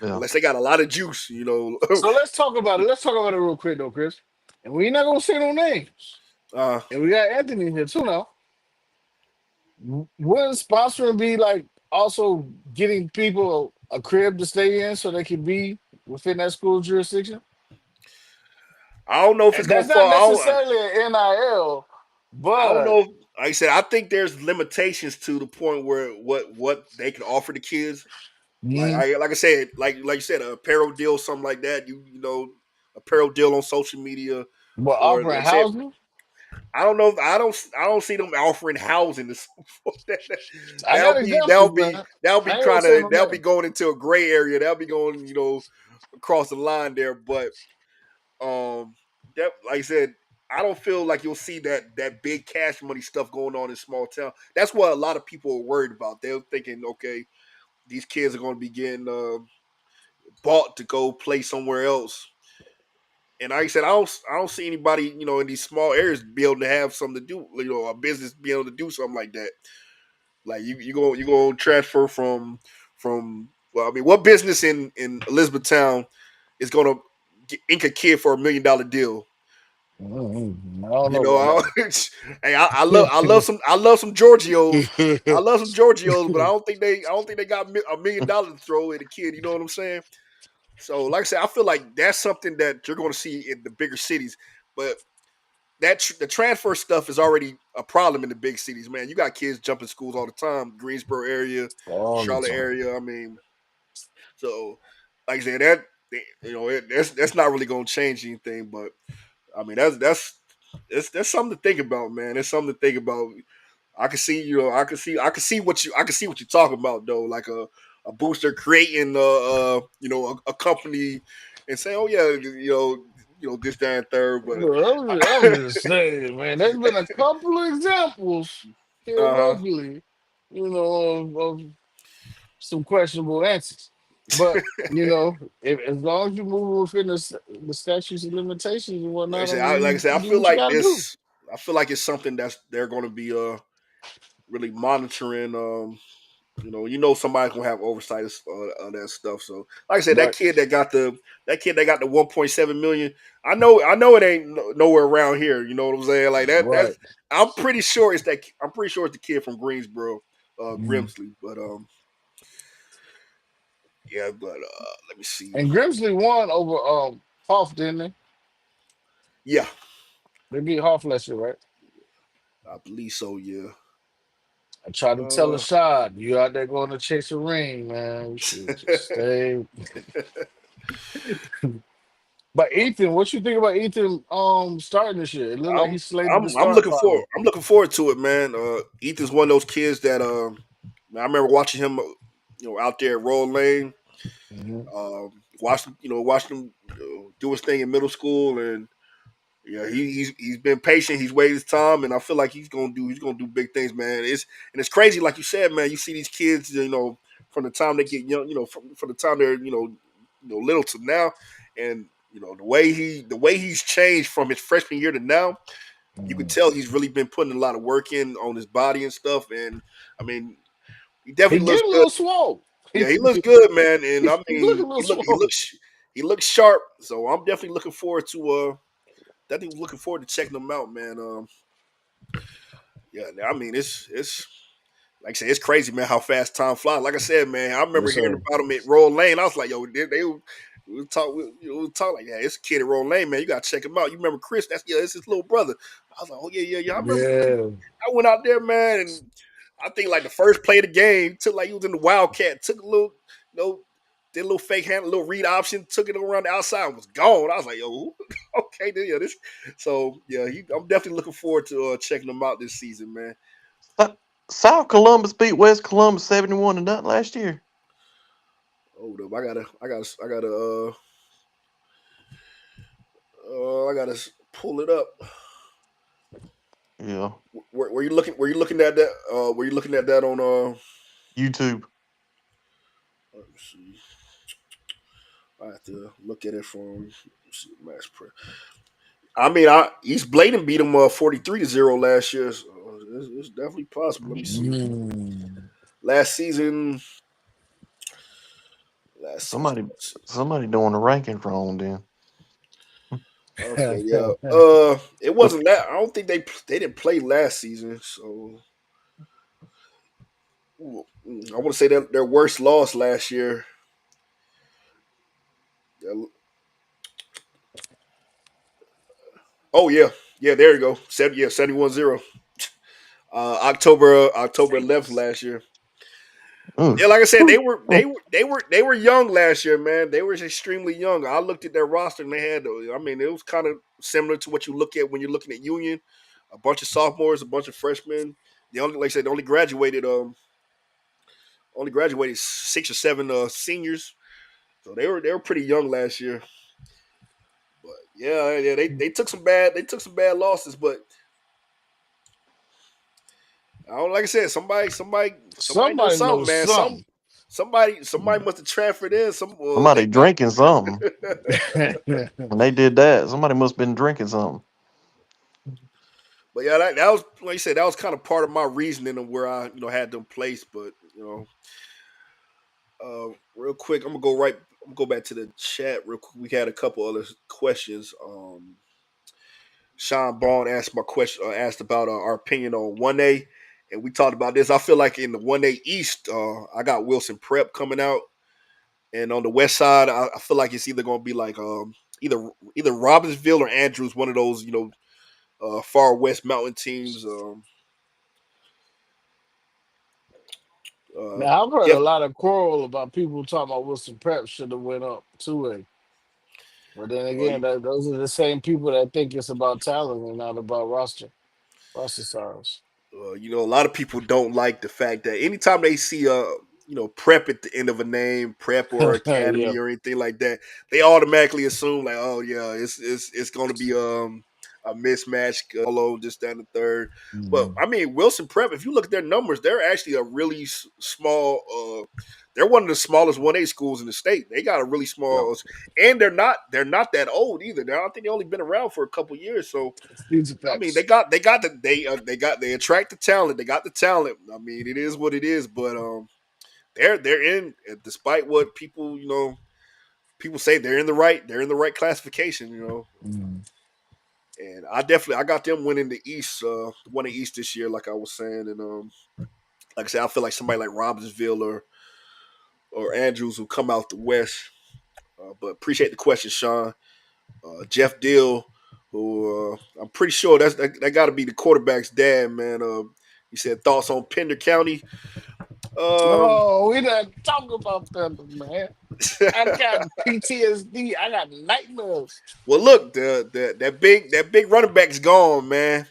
Yeah. unless they got a lot of juice, So let's talk about it. Let's talk about it real quick though, Chris. And we're not gonna say no names. uh, And we got Anthony in here too now. Wouldn't sponsoring be like also getting people a crib to stay in so they can be within that school jurisdiction? I don't know if it's And gonna that's not fall. necessarily an NIL, I don't but know. Like I said, I think there's limitations to the point where what they can offer the kids. mhm, Like I said, like you said, a apparel deal, something like that. Apparel deal on social media, but or like offering I said, housing, I don't know. I don't see them offering housing. I got examples, man. That'll be I ain't gonna say no that'll be name. going into a gray area. That'll be going across the line there. But that like I said, I don't feel like you'll see that big cash money stuff going on in small town. That's what a lot of people are worried about. They're thinking, okay, these kids are going to be getting bought to go play somewhere else. And like I said, I don't see anybody, in these small areas be able to have something to do, a business be able to do something like that. Like you go transfer from well, I mean, what business in Elizabethtown is gonna ink a kid for $1 million deal? I don't know about Hey, I love some Giorgios. I love some Giorgios, but I don't think they got $1 million to throw at a kid. You know what I'm saying? So, like I said, I feel like that's something that you're going to see in the bigger cities. But the transfer stuff is already a problem in the big cities, man. You got kids jumping schools all the time, Greensboro area, all the Charlotte time. area. I mean, so like I said, that's not really going to change anything. But I mean, that's something to think about, man. It's something to think about. I can see, I can see what you're talking about though, like a booster creating a company and saying, oh yeah, this, that, and third, but I'm just saying, man. There's been a couple of examples here uh huh. locally, of some questionable answers. But as long as you move within the statutes and limitations and Like I whatnot, I said, mean, I you do feel what you like got to do. this. I feel like it's something that's they're going to be really monitoring. Somebody's gonna have oversight of that stuff. So, like I said, Right, that kid that got the 1.7 million. I know it ain't nowhere around here. You know what I'm saying? Like that. right. I'm pretty sure it's the kid from Greensboro, Mhm. Grimsley. But yeah. But let me see. And Grimsley won over Hoff, didn't they? Yeah, They beat Hoff last year, right? I believe so. Yeah. I tried to tell Uh, Ashad, you out there going to chase a ring, man. You should just stay. But Ethan, what you think about Ethan starting this year? It looked like I'm he's slated to I'm start looking for finally. I'm looking forward to it, man. Ethan's one of those kids that I remember watching him, out there at Roll Lane. Hmm. Watched him do his thing in middle school, and yeah, he's been patient. He's waited his time, and I feel like he's gonna do big things, man. It's crazy, like you said, man. You see these kids, from the time they get young, from the time they're little to now, and the way he's changed from his freshman year to now, you could tell he's really been putting a lot of work in on his body and stuff. And I mean, he He definitely looks getting a good. little swole. Yeah, he looks good, man. And I He look a mean, little swole. he looks sharp. So I'm definitely looking forward to checking him out, man. Yeah, I mean, it's like I said, it's crazy, man, how fast time flies. Like I said, man, I remember Yes, hearing sir. about him at Roll Lane. I was like, yo, we would talk like, yeah, it's a kid at Roll Lane, man. You gotta check him out. You remember Chris? It's his little brother. I was like, oh yeah. I remember Chris. Yeah. I went out there, man, and I think like the first play of the game took like he was in the Wildcat, took a little, did a little fake hand, a little read option, took it around the outside, and was gone. I was like, yo, okay, then, yeah, this. So yeah, I'm definitely looking forward to checking him out this season, man. So- South Columbus beat West Columbus 71-0 last year. Hold up, I gotta pull it up. Yeah, Were you looking? Were you looking at that? Were you looking at that on? YouTube. Let me see. I have to look at it from. Let's see, Max Pre. I mean, East Bladen beat him 43-0 last year. So it's definitely possible. Let me see. Mm. Last season. Last season. Somebody, Let's see. somebody doing the ranking wrong then. Okay, yeah. It But wasn't that. I don't think they didn't play last season. So I want to say that their worst loss last year. Oh yeah. There you go. 71-0. October 11th last year. Yeah, oof. like I said, they were young last year, man. They were extremely young. I looked at their roster and they had, I mean, it was kind of similar to what you look at when you're looking at Union. A bunch of sophomores, a bunch of freshmen. Like I said, they only graduated 6 or 7 seniors. So they were pretty young last year. But yeah, they took some bad losses, but I don't like I said, somebody knows Somebody something, knows man. something. somebody must have transferred in. Somebody drinking something. When they did that, somebody must have been drinking something. But yeah, that was like you said, that was kind of part of my reasoning of where I had them placed. But real quick, I'm gonna go back to the chat real quick. We had a couple other questions. Sean Bond asked my question, asked about our opinion on 1A, and we talked about this. I feel like in the 1A East, I got Wilson Prep coming out, and on the West Side, I feel like it's either going to be like either Robbinsville or Andrews, one of those far West Mountain teams. Now I've heard a Jeff, lot of quarrel about people talking about Wilson Prep should have went up 2A. But then again, you, those are the same people that think it's about talent and not about roster size. a lot of people don't like the fact that anytime they see prep at the end of a name, prep or Yeah. academy or anything like that, they automatically assume like, oh yeah, it's going to be a mismatch, all this, that, and the third. But Mhm. I mean, Wilson Prep, if you look at their numbers, they're actually a really small. They're one of the smallest 1A schools in the state. They got a really Yep. small, and they're not that old either. I think they only been around for a couple years, so These I mean, effects. they attract the talent. They got the talent. I mean, it is what it is. But they're in, despite what people say, they're in the right classification. Mhm. And I got them winning the East, won the East this year, like I was saying. And like I said, I feel like somebody like Robbinsville or Andrews will come out the West. But appreciate the question, Sean. Jeff Dill, who I'm pretty sure that got to be the quarterback's dad, man. He said thoughts on Pender County. Um, No, we didn't talk about that, man. I got PTSD. I got nightmares. well, look, that big running back's gone, man.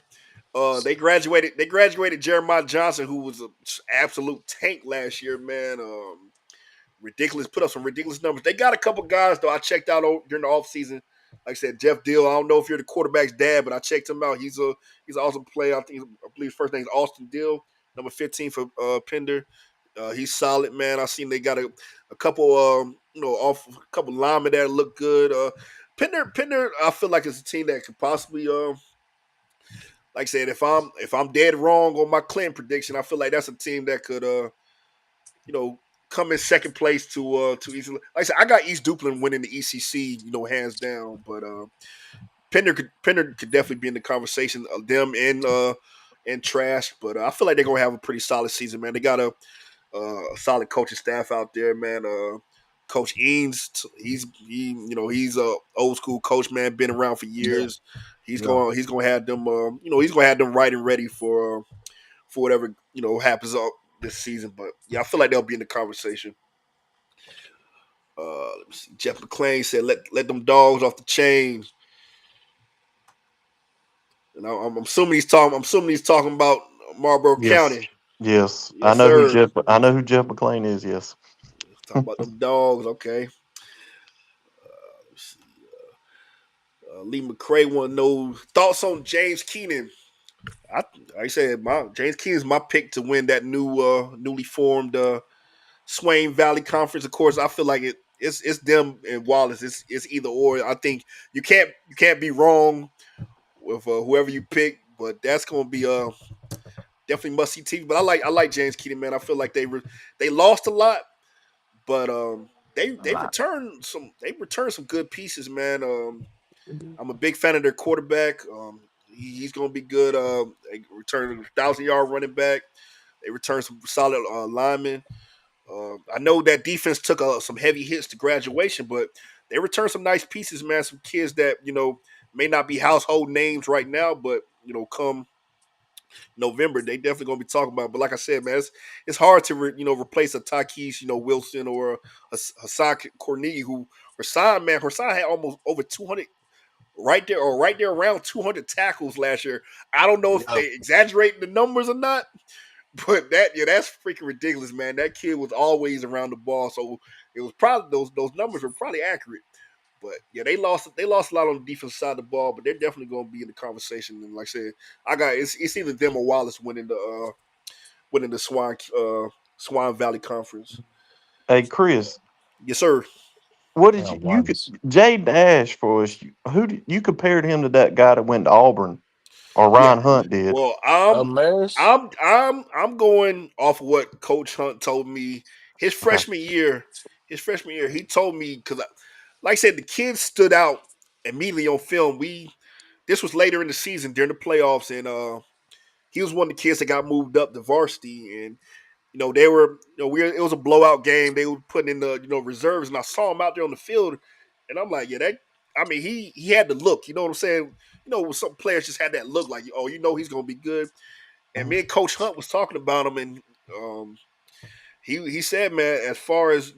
They graduated Jeremiah Johnson, who was an absolute tank last year, man. Ridiculous, put up some ridiculous numbers. They got a couple guys though. I checked out during the offseason. Like I said, Jeff Dill. I don't know if you're the quarterback's dad, but I checked him out. He's an awesome player. I believe his first name is Austin Dill, number 15 for Pender. He's solid, man. I seen they got a couple off a couple linemen that look good. Pender, I feel like it's a team that could possibly like I said, if I'm dead wrong on my Clinton prediction, I feel like that's a team that could you know, come in second place to East. Like I said, I got East Duplin winning the ECC, hands down. But Pender could definitely be in the conversation of them and Trash. But I feel like they're gonna have a pretty solid season, man. They got a solid coaching staff out there, man. Coach Eanes, he's a old school coach, man. Been around for Yeah, years. He's yeah. gonna have them, he's gonna have them right and ready for whatever happens this season. But yeah, I feel like they'll be in the conversation. Let me see. Jeff McClain said, "Let them dogs off the chain." And I'm assuming he's talking. I'm assuming he's talking about Marlboro Yes. County. Yes. I Yes, know who sir. Jeff. I know who Jeff McClain is. Yes. Talking about them dogs. Okay. Let's see. Lee McCray want to know thoughts on James Keenan. I said James Keenan is my pick to win that newly formed Swain Valley Conference. Of course, I feel like it's them and Wallace. It's either or. I think you can't be wrong with whoever you pick, but that's going to be definitely must see TV. But I like James Keenan, man. I feel like they lost a lot, but A they lot. returned some good pieces, man. I'm a big fan of their quarterback. He's going to be good. They returned a 1,000-yard running back. They returned some solid linemen. I know that defense took some heavy hits to graduation, but they returned some nice pieces, man. Some kids that may not be household names right now, but come November, they definitely gonna be talking about it. But like I said, man, it's hard to replace a Takis, Wilson or a Hassan Cornelius who Hassan had almost over 200 right there around 200 tackles last year. I don't know if Yeah. they exaggerating the numbers or not, but that's freaking ridiculous, man. That kid was always around the ball, so it was probably those numbers were probably accurate. But yeah, they lost a lot on the defensive side of the ball, but they're definitely going to be in the conversation. And like I said, it's either them or Wallace winning the Swan Valley Conference. Hey, Chris, Yes, sir. what did Yeah, you could once. Jay Dash for us? Who did, you compared him to that guy that went to Auburn, or Yeah. Ryan Hunt did? Well, Amaris? I'm going off of what Coach Hunt told me his Okay. freshman year. His freshman year, he told me because, like I said, the kids stood out immediately on film. This was later in the season during the playoffs, and he was one of the kids that got moved up to varsity, and they were, it was a blowout game. They were putting in the, reserves, and I saw him out there on the field, and I'm like, yeah, I mean, he had the look. You know what I'm saying? Some players just had that look, like, oh, he's gonna be good. And Mhm. me and Coach Hunt was talking about him, and he said, man, as far as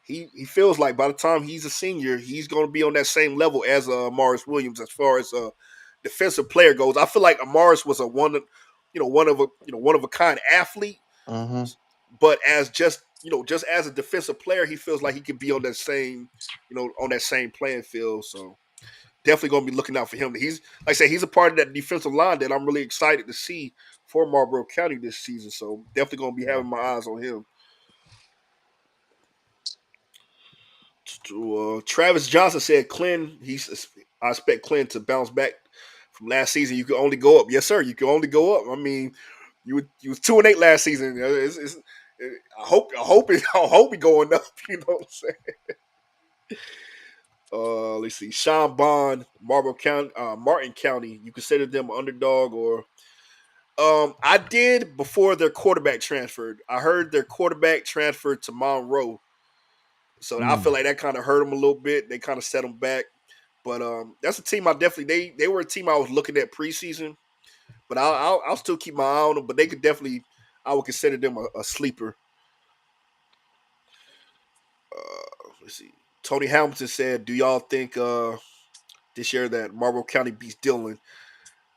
he feels like by the time he's a senior, he's going to be on that same level as Morris Williams as far as defensive player goes. I feel like Amaris was a one of a kind athlete, Mhm. but as just as a defensive player, he feels like he could be on that same on that same playing field. So definitely going to be looking out for him. He's, like I say, he's a part of that defensive line that I'm really excited to see for Marlboro County this season. So definitely going to be Yeah. having my eyes on him. Travis Johnson said, "Clem, I expect Clem to bounce back from last season. You can only go up, yes, sir. You can only go up. I mean, you was 2-8 last season. I hope he going up. You know what I'm saying? Let's see. Sean Bond, Marlboro County, Martin County. You consider them an underdog or I did before their quarterback transferred. I heard their quarterback transferred to Monroe, so I feel Mm. like that kind of hurt them a little bit. They kind of set them back. But that's a team I definitely they were a team I was looking at preseason. But I'll still keep my eye on them. But they could definitely I would consider them a sleeper. Let's see. Tony Hamilton said, "Do y'all think this year that Marlboro County beats Dillon?"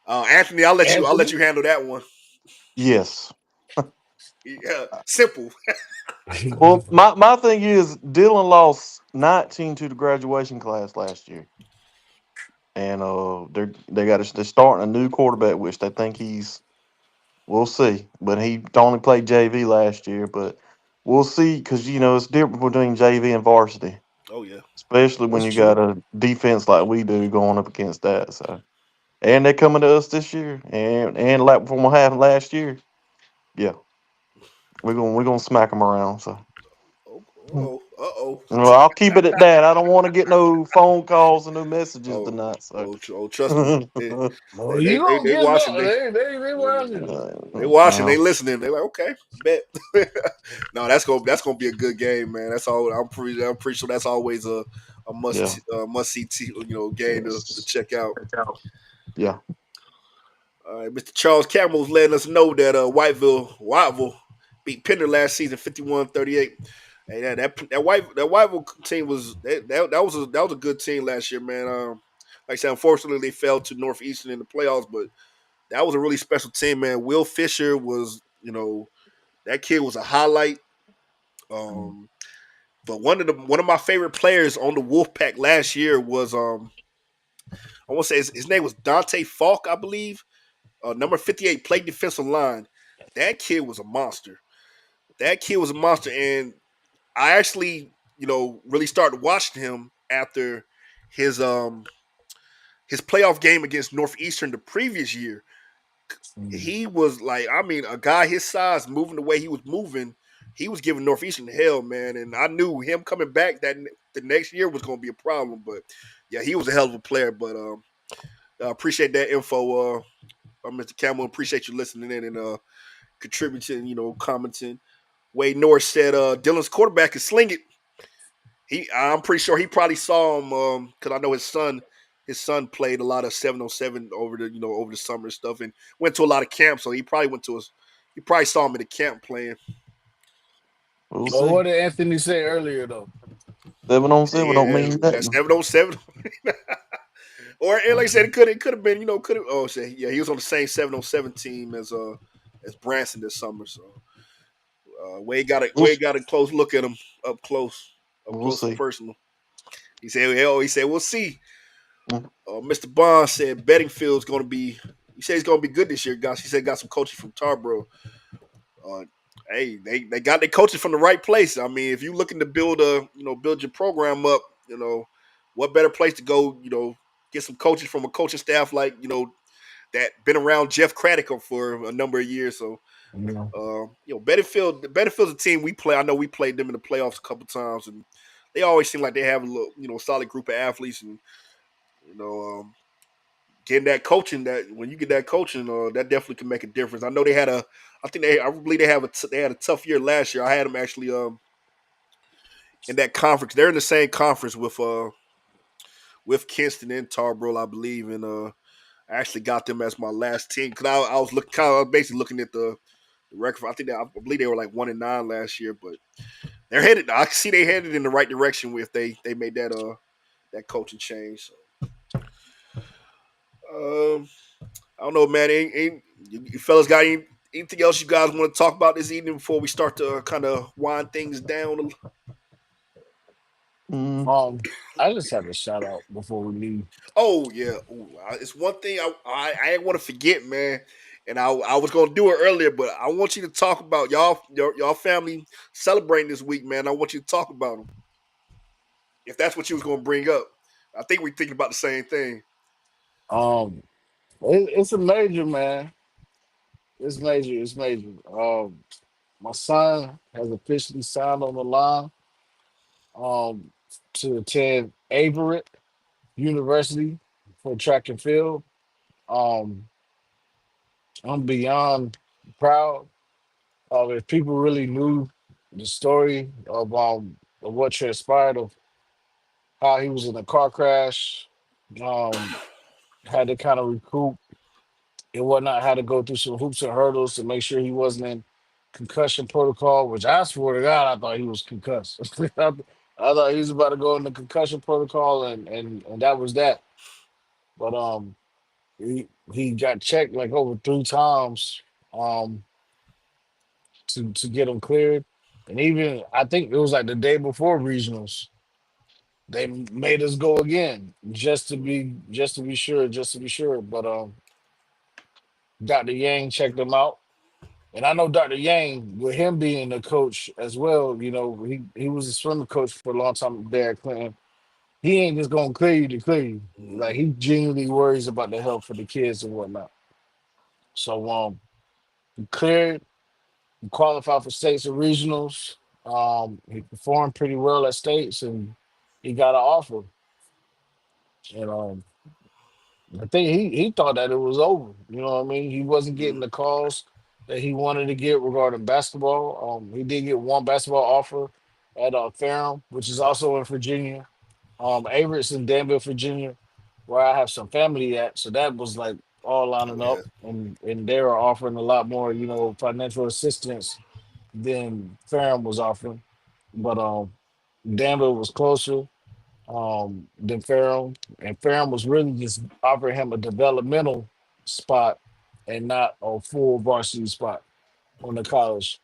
Anthony, I'll let Anthony? you handle that one. Yes. Yeah, simple. Well, my thing is Dylan lost 19 to the graduation class last year, and they're starting a new quarterback, which they think he's. We'll see, but he only played JV last year, but we'll see because it's different between JV and varsity, Oh yeah. especially when That's you got true. a defense like we do going up against that. So, and they're coming to us this year, and like from what happened last year, yeah, we're gonna smack them around. So. Oh, oh. Well, I'll keep it at that. I don't want to get no phone calls and no messages Oh, tonight. So, trust me. They Well, they they you they, don't they get watching. that. They watching. They watching. They well, listening. They like, okay, bet. No, that's gonna be a good game, man. That's all. I'm pretty sure that's always a yeah, must see game to check out. yeah. All right, Mr. Charles Campbell's letting us know that Whiteville beat Pender last season 51-38. Hey, that Whiteville team was that was a good team last year, man. Like I said, unfortunately they fell to Northeastern in the playoffs, but that was a really special team, man. Will Fisher was, that kid was a highlight. Um, but one of my favorite players on the Wolfpack last year was I want to say his name was Dante Falk, I believe. Number 58, played defensive line. That kid was a monster. That kid was a monster, and I actually, really started watching him after his um his playoff game against Northeastern the previous year. Mm. He was like, I mean, a guy his size moving the way he was moving, he was giving Northeastern hell, man. And I knew him coming back that the next year was going to be a problem. But yeah, he was a hell of a player. But I appreciate that info, Mr. Campbell. Appreciate you listening in and contributing, commenting. Wade Norris said Dylan's quarterback is slinging. I'm pretty sure he probably saw him because I know his son played a lot of 7-on-7 over the summer and stuff, and went to a lot of camps. So he probably saw him in the camp playing. We'll Well, see. what did Anthony say earlier though? 7-on-7 don't Yeah, mean that nothing. 7-on-7, or and like I said, it could have been could have. Oh, say yeah, he was on the same 7-on-7 team as Branson this summer. So We'll, Wade got a close look at him up close, we'll and see. personal. He said we'll see. Mm. Mr. Bond said Bettingfield's going to be. He said he's going to be good this year, guys. He said got some coaching from Tarboro. Hey, they got their coaches from the right place. I mean, if you're looking to build your program up, what better place to go, get some coaches from a coaching staff like, that been around Jeff Craddock for a number of years. So, You know, Betterfield's a team we play. I know we played them in the playoffs a couple times, and they always seem like they have a little, solid group of athletes, and you know, getting that coaching, that when you get that coaching, that definitely can make a difference. I know I believe they had a tough year last year. I had them actually in that conference. They're in the same conference with Kinston and Tarboro, I believe, and I actually got them as my last team because I was basically looking at the record. I believe they were like 1-9 last year, but they're headed. I see they headed in the right direction if they made that coaching change. So, I don't know, man. You fellas got anything else you guys want to talk about this evening before we start to kind of wind things down? Mm. I just have a shout out before we leave. Oh yeah, it's one thing I didn't want to forget, man. And I was gonna do it earlier, but I want you to talk about y'all family celebrating this week, man. I want you to talk about them if that's what you was gonna bring up. I think we thinking about the same thing. Um, it's a major, man. It's major. It's major. My son has officially signed on the line um, to attend Averett University for track and field. Um, I'm beyond proud. If people really knew the story of what transpired, of how he was in a car crash, um, had to kind of recoup and whatnot, had to go through some hoops and hurdles to make sure he wasn't in concussion protocol, which I swear to God, I thought he was concussed. I thought he was about to go into concussion protocol, and that was that. But he got checked like over 3 times um to get him cleared. And even I think it was like the day before regionals, they made us go again just to be sure, just to be sure. But Dr. Yang checked him out. And I know Dr. Yang, with him being a coach as well, he was a swimming coach for a long time there at Clinton. He ain't just gonna clear you to clear you. Like, he genuinely worries about the health for the kids and whatnot. So he cleared, he qualified for states and regionals. He performed pretty well at states, and he got an offer. And I think he thought that it was over. You know what I mean? He wasn't getting Mm, the calls that he wanted to get regarding basketball. He did get one basketball offer at Ferrum, which is also in Virginia. Averett's in Danville, Virginia, where I have some family at. So that was like all lining yeah, up, and they were offering a lot more, financial assistance than Ferrum was offering. But Danville was closer than Ferrum, and Ferrum was really just offering him a developmental spot and not a full varsity spot on the college.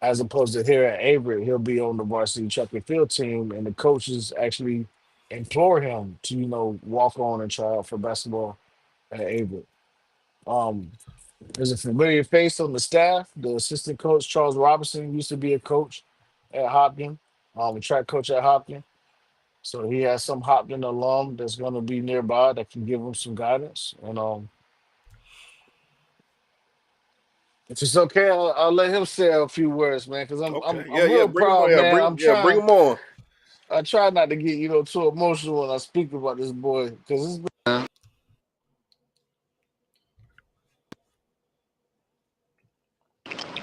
As opposed to here at Avery, he'll be on the varsity track and field team, and the coaches actually implore him to, walk on and try out for basketball at Avery. Um, there's a familiar face on the staff. The assistant coach, Charles Robinson, used to be a coach at Hopkins, a track coach at Hopkins. So he has some Hopkins alum that's going to be nearby that can give him some guidance. And if it's okay, I'll let him say a few words, man, because I'm okay, I'm yeah, I'm yeah. real Bring them on, proud, yeah, man. I'm bring trying. them on. I try not to get too emotional when I speak about this boy, because it's been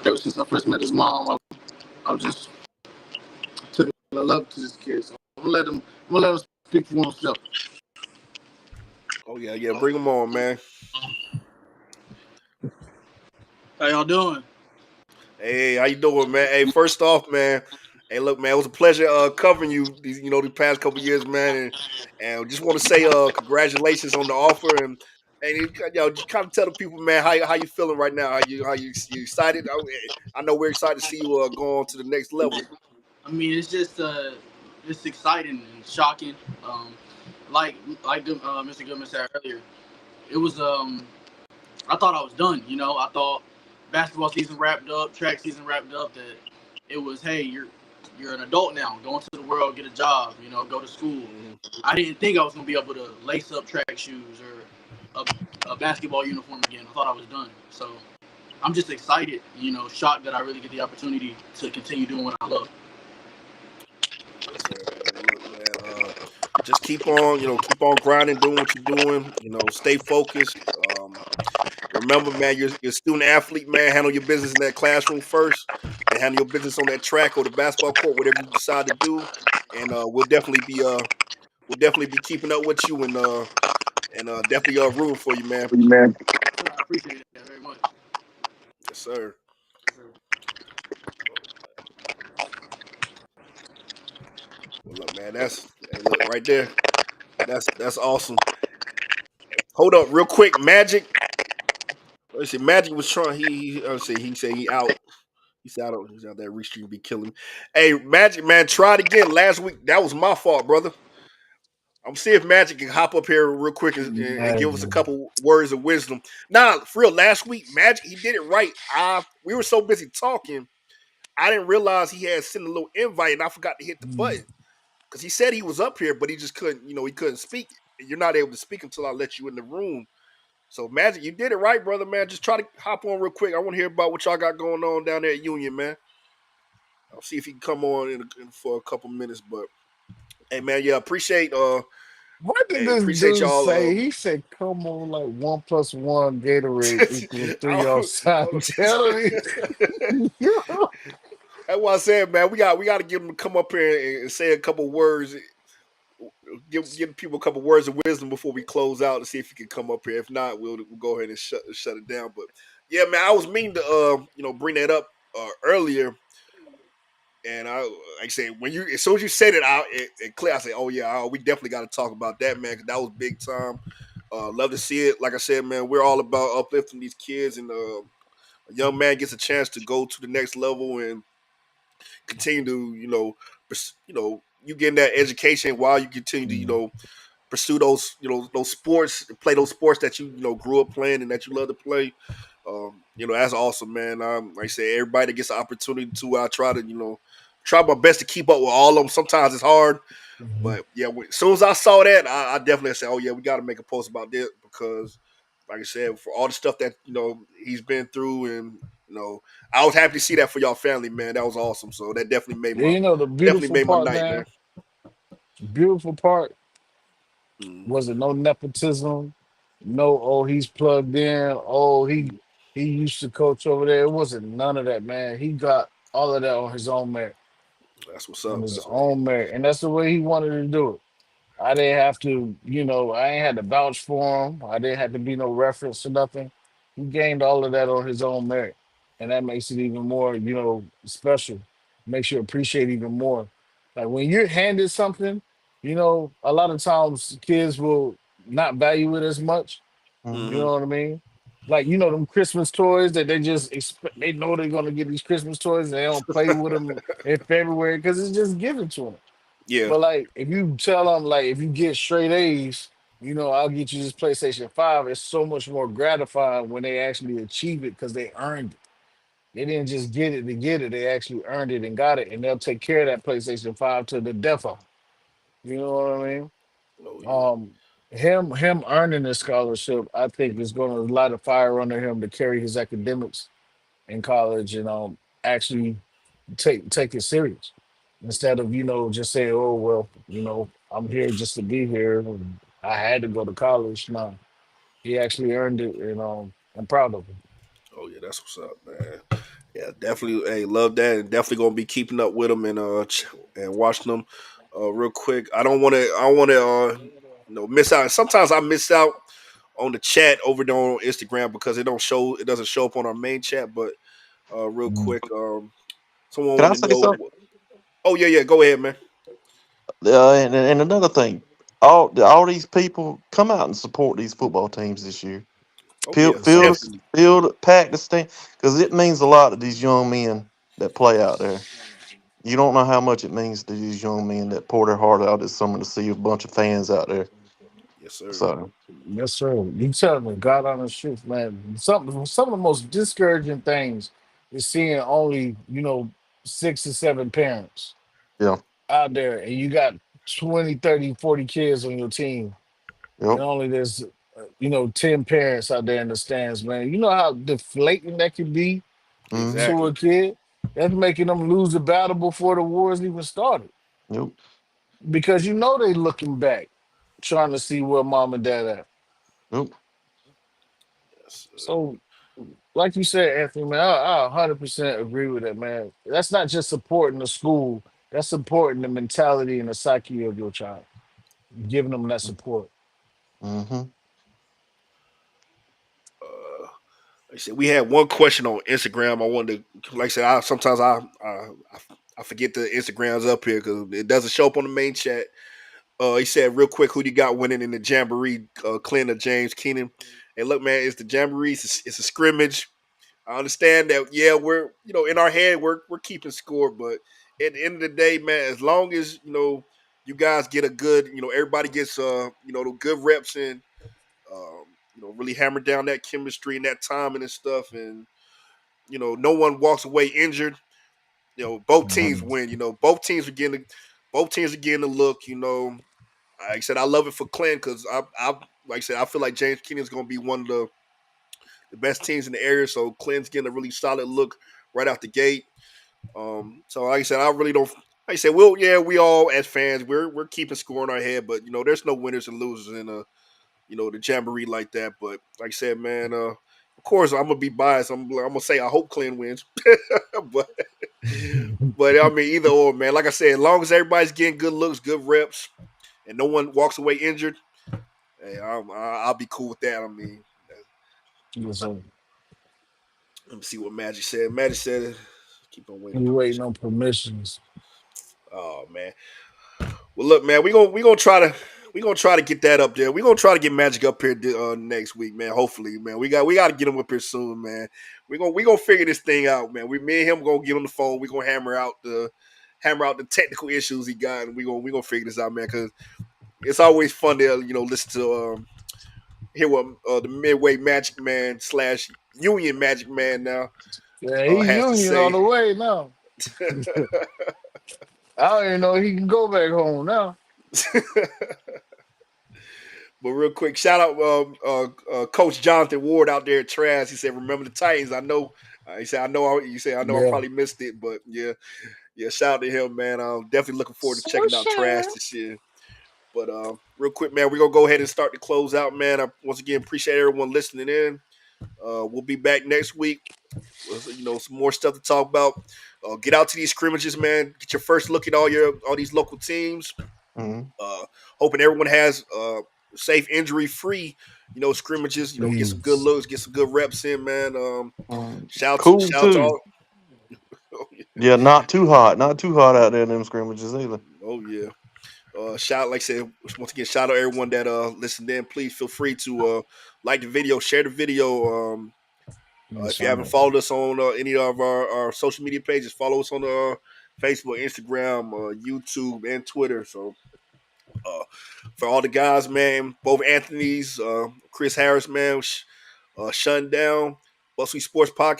ever since I first met his mom. I just took a love to this kid. So I'm gonna let him speak for himself. Oh yeah, yeah, bring them on, man. How y'all doing? Hey, how you doing, man? Hey, first off, man. Hey, look, man, it was a pleasure covering you the past couple years, man, and just want to say congratulations on the offer and just kind of tell the people, man, how you feeling right now? You excited? I know we're excited to see you go on to the next level. I mean, it's just it's exciting and shocking. Um, like Mr. Goodman said earlier, it was I thought I was done. I thought basketball season wrapped up, track season wrapped up, that it was, hey, you're an adult now, go into the world, get a job, go to school. Mm-hmm. I didn't think I was gonna be able to lace up track shoes or a basketball uniform again. I thought I was done. So I'm just excited, shocked that I really get the opportunity to continue doing what I love. Yes, sir, man. Well, look, man. Just keep on grinding, doing what you're doing. Stay focused. Remember, man, you're a student athlete, man. Handle your business in that classroom first, then handle your business on that track or the basketball court, whatever you decide to do. And we'll definitely be keeping up with you and definitely rooting for you, man. Man. So I appreciate that very much. Yes, sir. Yes, sir. Well, look, man, that's hey, look right there. That's awesome. Hold up, real quick, Magic. Let's see, Magic was trying. Let's see, he said he out. He said he's out there restream be killing me. Hey, Magic man, try it again. Last week that was my fault, brother. I'm see if Magic can hop up here real quick and give us a Man. couple words of wisdom. Nah, for real, last week Magic he did it right. We were so busy talking, I didn't realize he had sent a little invite and I forgot to hit the button because he said he was up here, but he just couldn't. He couldn't speak. You're not able to speak until I let you in the room. So Magic, you did it right, brother, man. Just try to hop on real quick. I want to hear about what y'all got going on down there at Union, man. I'll see if he can come on for a couple minutes. But hey, man, yeah, What did this appreciate dude y'all. say? He said, "Come on, like 1+1 Gatorade equals three Hold outside." I'm telling on. you. That's why I said, man, we got to get him to come up here and say a couple words. Give people a couple words of wisdom before we close out and see if he can come up here. If not, we'll go ahead and shut it down. But yeah, man, I was meaning to bring that up earlier. And like I said, as soon as you said it, it clear. I said, "Oh yeah, we definitely got to talk about that, man, because that was big time. Love to see it. Like I said, man, we're all about uplifting these kids, and a young man gets a chance to go to the next level and continue to, you getting that education while you continue to, pursue those, those sports, play those sports that you grew up playing and that you love to play. That's awesome, man. Like I said, everybody that gets the opportunity to, I try to, try my best to keep up with all of them. Sometimes it's hard, Mhm. but yeah, as soon as I saw that, I definitely said, "Oh yeah, we got to make a post about this," because, like I said, for all the stuff that he's been through, and I was happy to see that for y'all family, man. That was awesome. So that And the definitely beautiful made my part, night, man. man. Beautiful part Mm, was it no nepotism, no he's plugged in, he used to coach over there. It wasn't none of that, man. He got all of that on his own merit, that's what's on up. his That's what. own merit, and that's the way he wanted to do it. I didn't have to, I ain't had to vouch for him. I didn't have to be no reference or nothing. He gained all of that on his own merit. And that makes it even more, special. Makes you appreciate even more. Like when you're handed something, a lot of times kids will not value it as much. You Mhm. Mm-hmm. know what I mean? Like, them Christmas toys that they just expect, they know they're going to get these Christmas toys and they don't play with them in February because it's just given to them. Yeah. But like, if you tell them like, if you get straight A's, I'll get you this PlayStation 5. It's so much more gratifying when they actually achieve it because they earned it. They didn't just get it to get it; they actually earned it and got it, and they'll take care of that PlayStation 5 to the death of 'em. You know what I mean? Oh yeah. Um, him earning this scholarship, I think, is going to light a fire under him to carry his academics in college and actually take it serious instead of just saying, oh well, I'm here just to be here and I had to go to college. No, he actually earned it, and I'm proud of him. Oh yeah. That's what's up, man. Yeah, definitely. Hey, love that, and definitely gonna be keeping up with them and watching them. Real quick, I don't want to. I want to. Miss out. Sometimes I miss out on the chat over there on Instagram because it don't show. It doesn't show up on our main chat. But real Mhm. quick, someone Can I wanted to say know. something? Oh yeah, yeah. Go ahead, man. And another thing, all these people come out and support these football teams this year. Oh Field, yeah, field, definitely. field, pack the stand because it means a lot to these young men that play out there. You don't know how much it means to these young men that pour their heart out this summer to see a bunch of fans out there. Yes, sir. So Yes, sir. You tell me, God honest truth, man. Some of the most discouraging things is seeing only, 6 or 7 parents yeah, out there, and you got 20, 30, 40 kids on your team, and yep, only there's, 10 parents out there in the stands, man. You know how deflating that can be mm-hmm, to a Exactly. kid? That's making them lose the battle before the wars even started. yep, Because they looking back, trying to see where mom and dad at. yep, Yes, sir. So, like you said, Anthony, man, I 100% agree with that, man. That's not just supporting the school, that's supporting the mentality and the psyche of your child, giving them that support. mm-hmm. Like I said, we had one question on Instagram. I wanted to, like I said, sometimes I forget the Instagrams up here because it doesn't show up on the main chat. He said real quick, who do you got winning in the jamboree? Clint or James Keenan? Hey, look, man, it's the jamboree. It's a scrimmage. I understand that. Yeah, we're in our head we're keeping score, but at the end of the day, man, as long as you guys get a good, everybody gets the good reps in, really hammer down that chemistry and that timing and stuff, and no one walks away injured. Both teams Mhm. win. Both teams are getting a look. Like I said, I love it for Clint because I like I said, I feel like James Keenan is going to be one of the best teams in the area. So Clint's getting a really solid look right out the gate. So like I said, I really don't. Like I said, we all as fans, we're keeping score in our head, but there's no winners and losers in the jamboree like that. But like I said, man, of course I'm gonna be biased. I'm gonna say I hope Clint wins, but I mean either or, man. Like I said, as long as everybody's getting good looks, good reps, and no one walks away injured, hey, I'll be cool with that. I mean, Yes, sir. let me see what Magic said. Magic said, keep on waiting You waiting permission. on permissions. Oh man. Well, look, man, we gonna try to get that up there. We gonna try to get Magic up here next week, man. Hopefully, man. We got to get him up here soon, man. We gonna figure this thing out, man. Me and him gonna get on the phone. We gonna hammer out the technical issues he got, and we gonna figure this out, man. Because it's always fun to listen to hear what the Midway Magic Man slash Union Magic Man now Yeah, he has to union on say. the way now. I don't even know he can go back home now. But real quick, shout out Coach Jonathan Ward out there at Trash. He said, "Remember the Titans." I know. He said, "I know." You said, "I know." I Yeah. probably missed it, but yeah, yeah. Shout out to him, man. I'm definitely looking forward to checking out Trash Sunshine. this year. But real quick, man, we're gonna go ahead and start the close out, man. I once again appreciate everyone listening in. We'll be back next week with some more stuff to talk about. Get out to these scrimmages, man. Get your first look at all these local teams. Mm-hmm. Hoping everyone has safe, injury free, scrimmages. Get some good Please. looks, get some good reps in, man. Cool Shout to too. all. Oh yeah, Yeah, not too hot out there in them scrimmages either. oh yeah. Shout like I said once again. Shout out everyone that listened in. Please feel free to like the video, share the video. Yes, If you sir. haven't followed us on any of our social media pages, follow us on Facebook, Instagram, YouTube, and Twitter. So uh, for all the guys, man, both Anthony's, Chris Harris, man, Shutting Down, Busby Sports Podcast.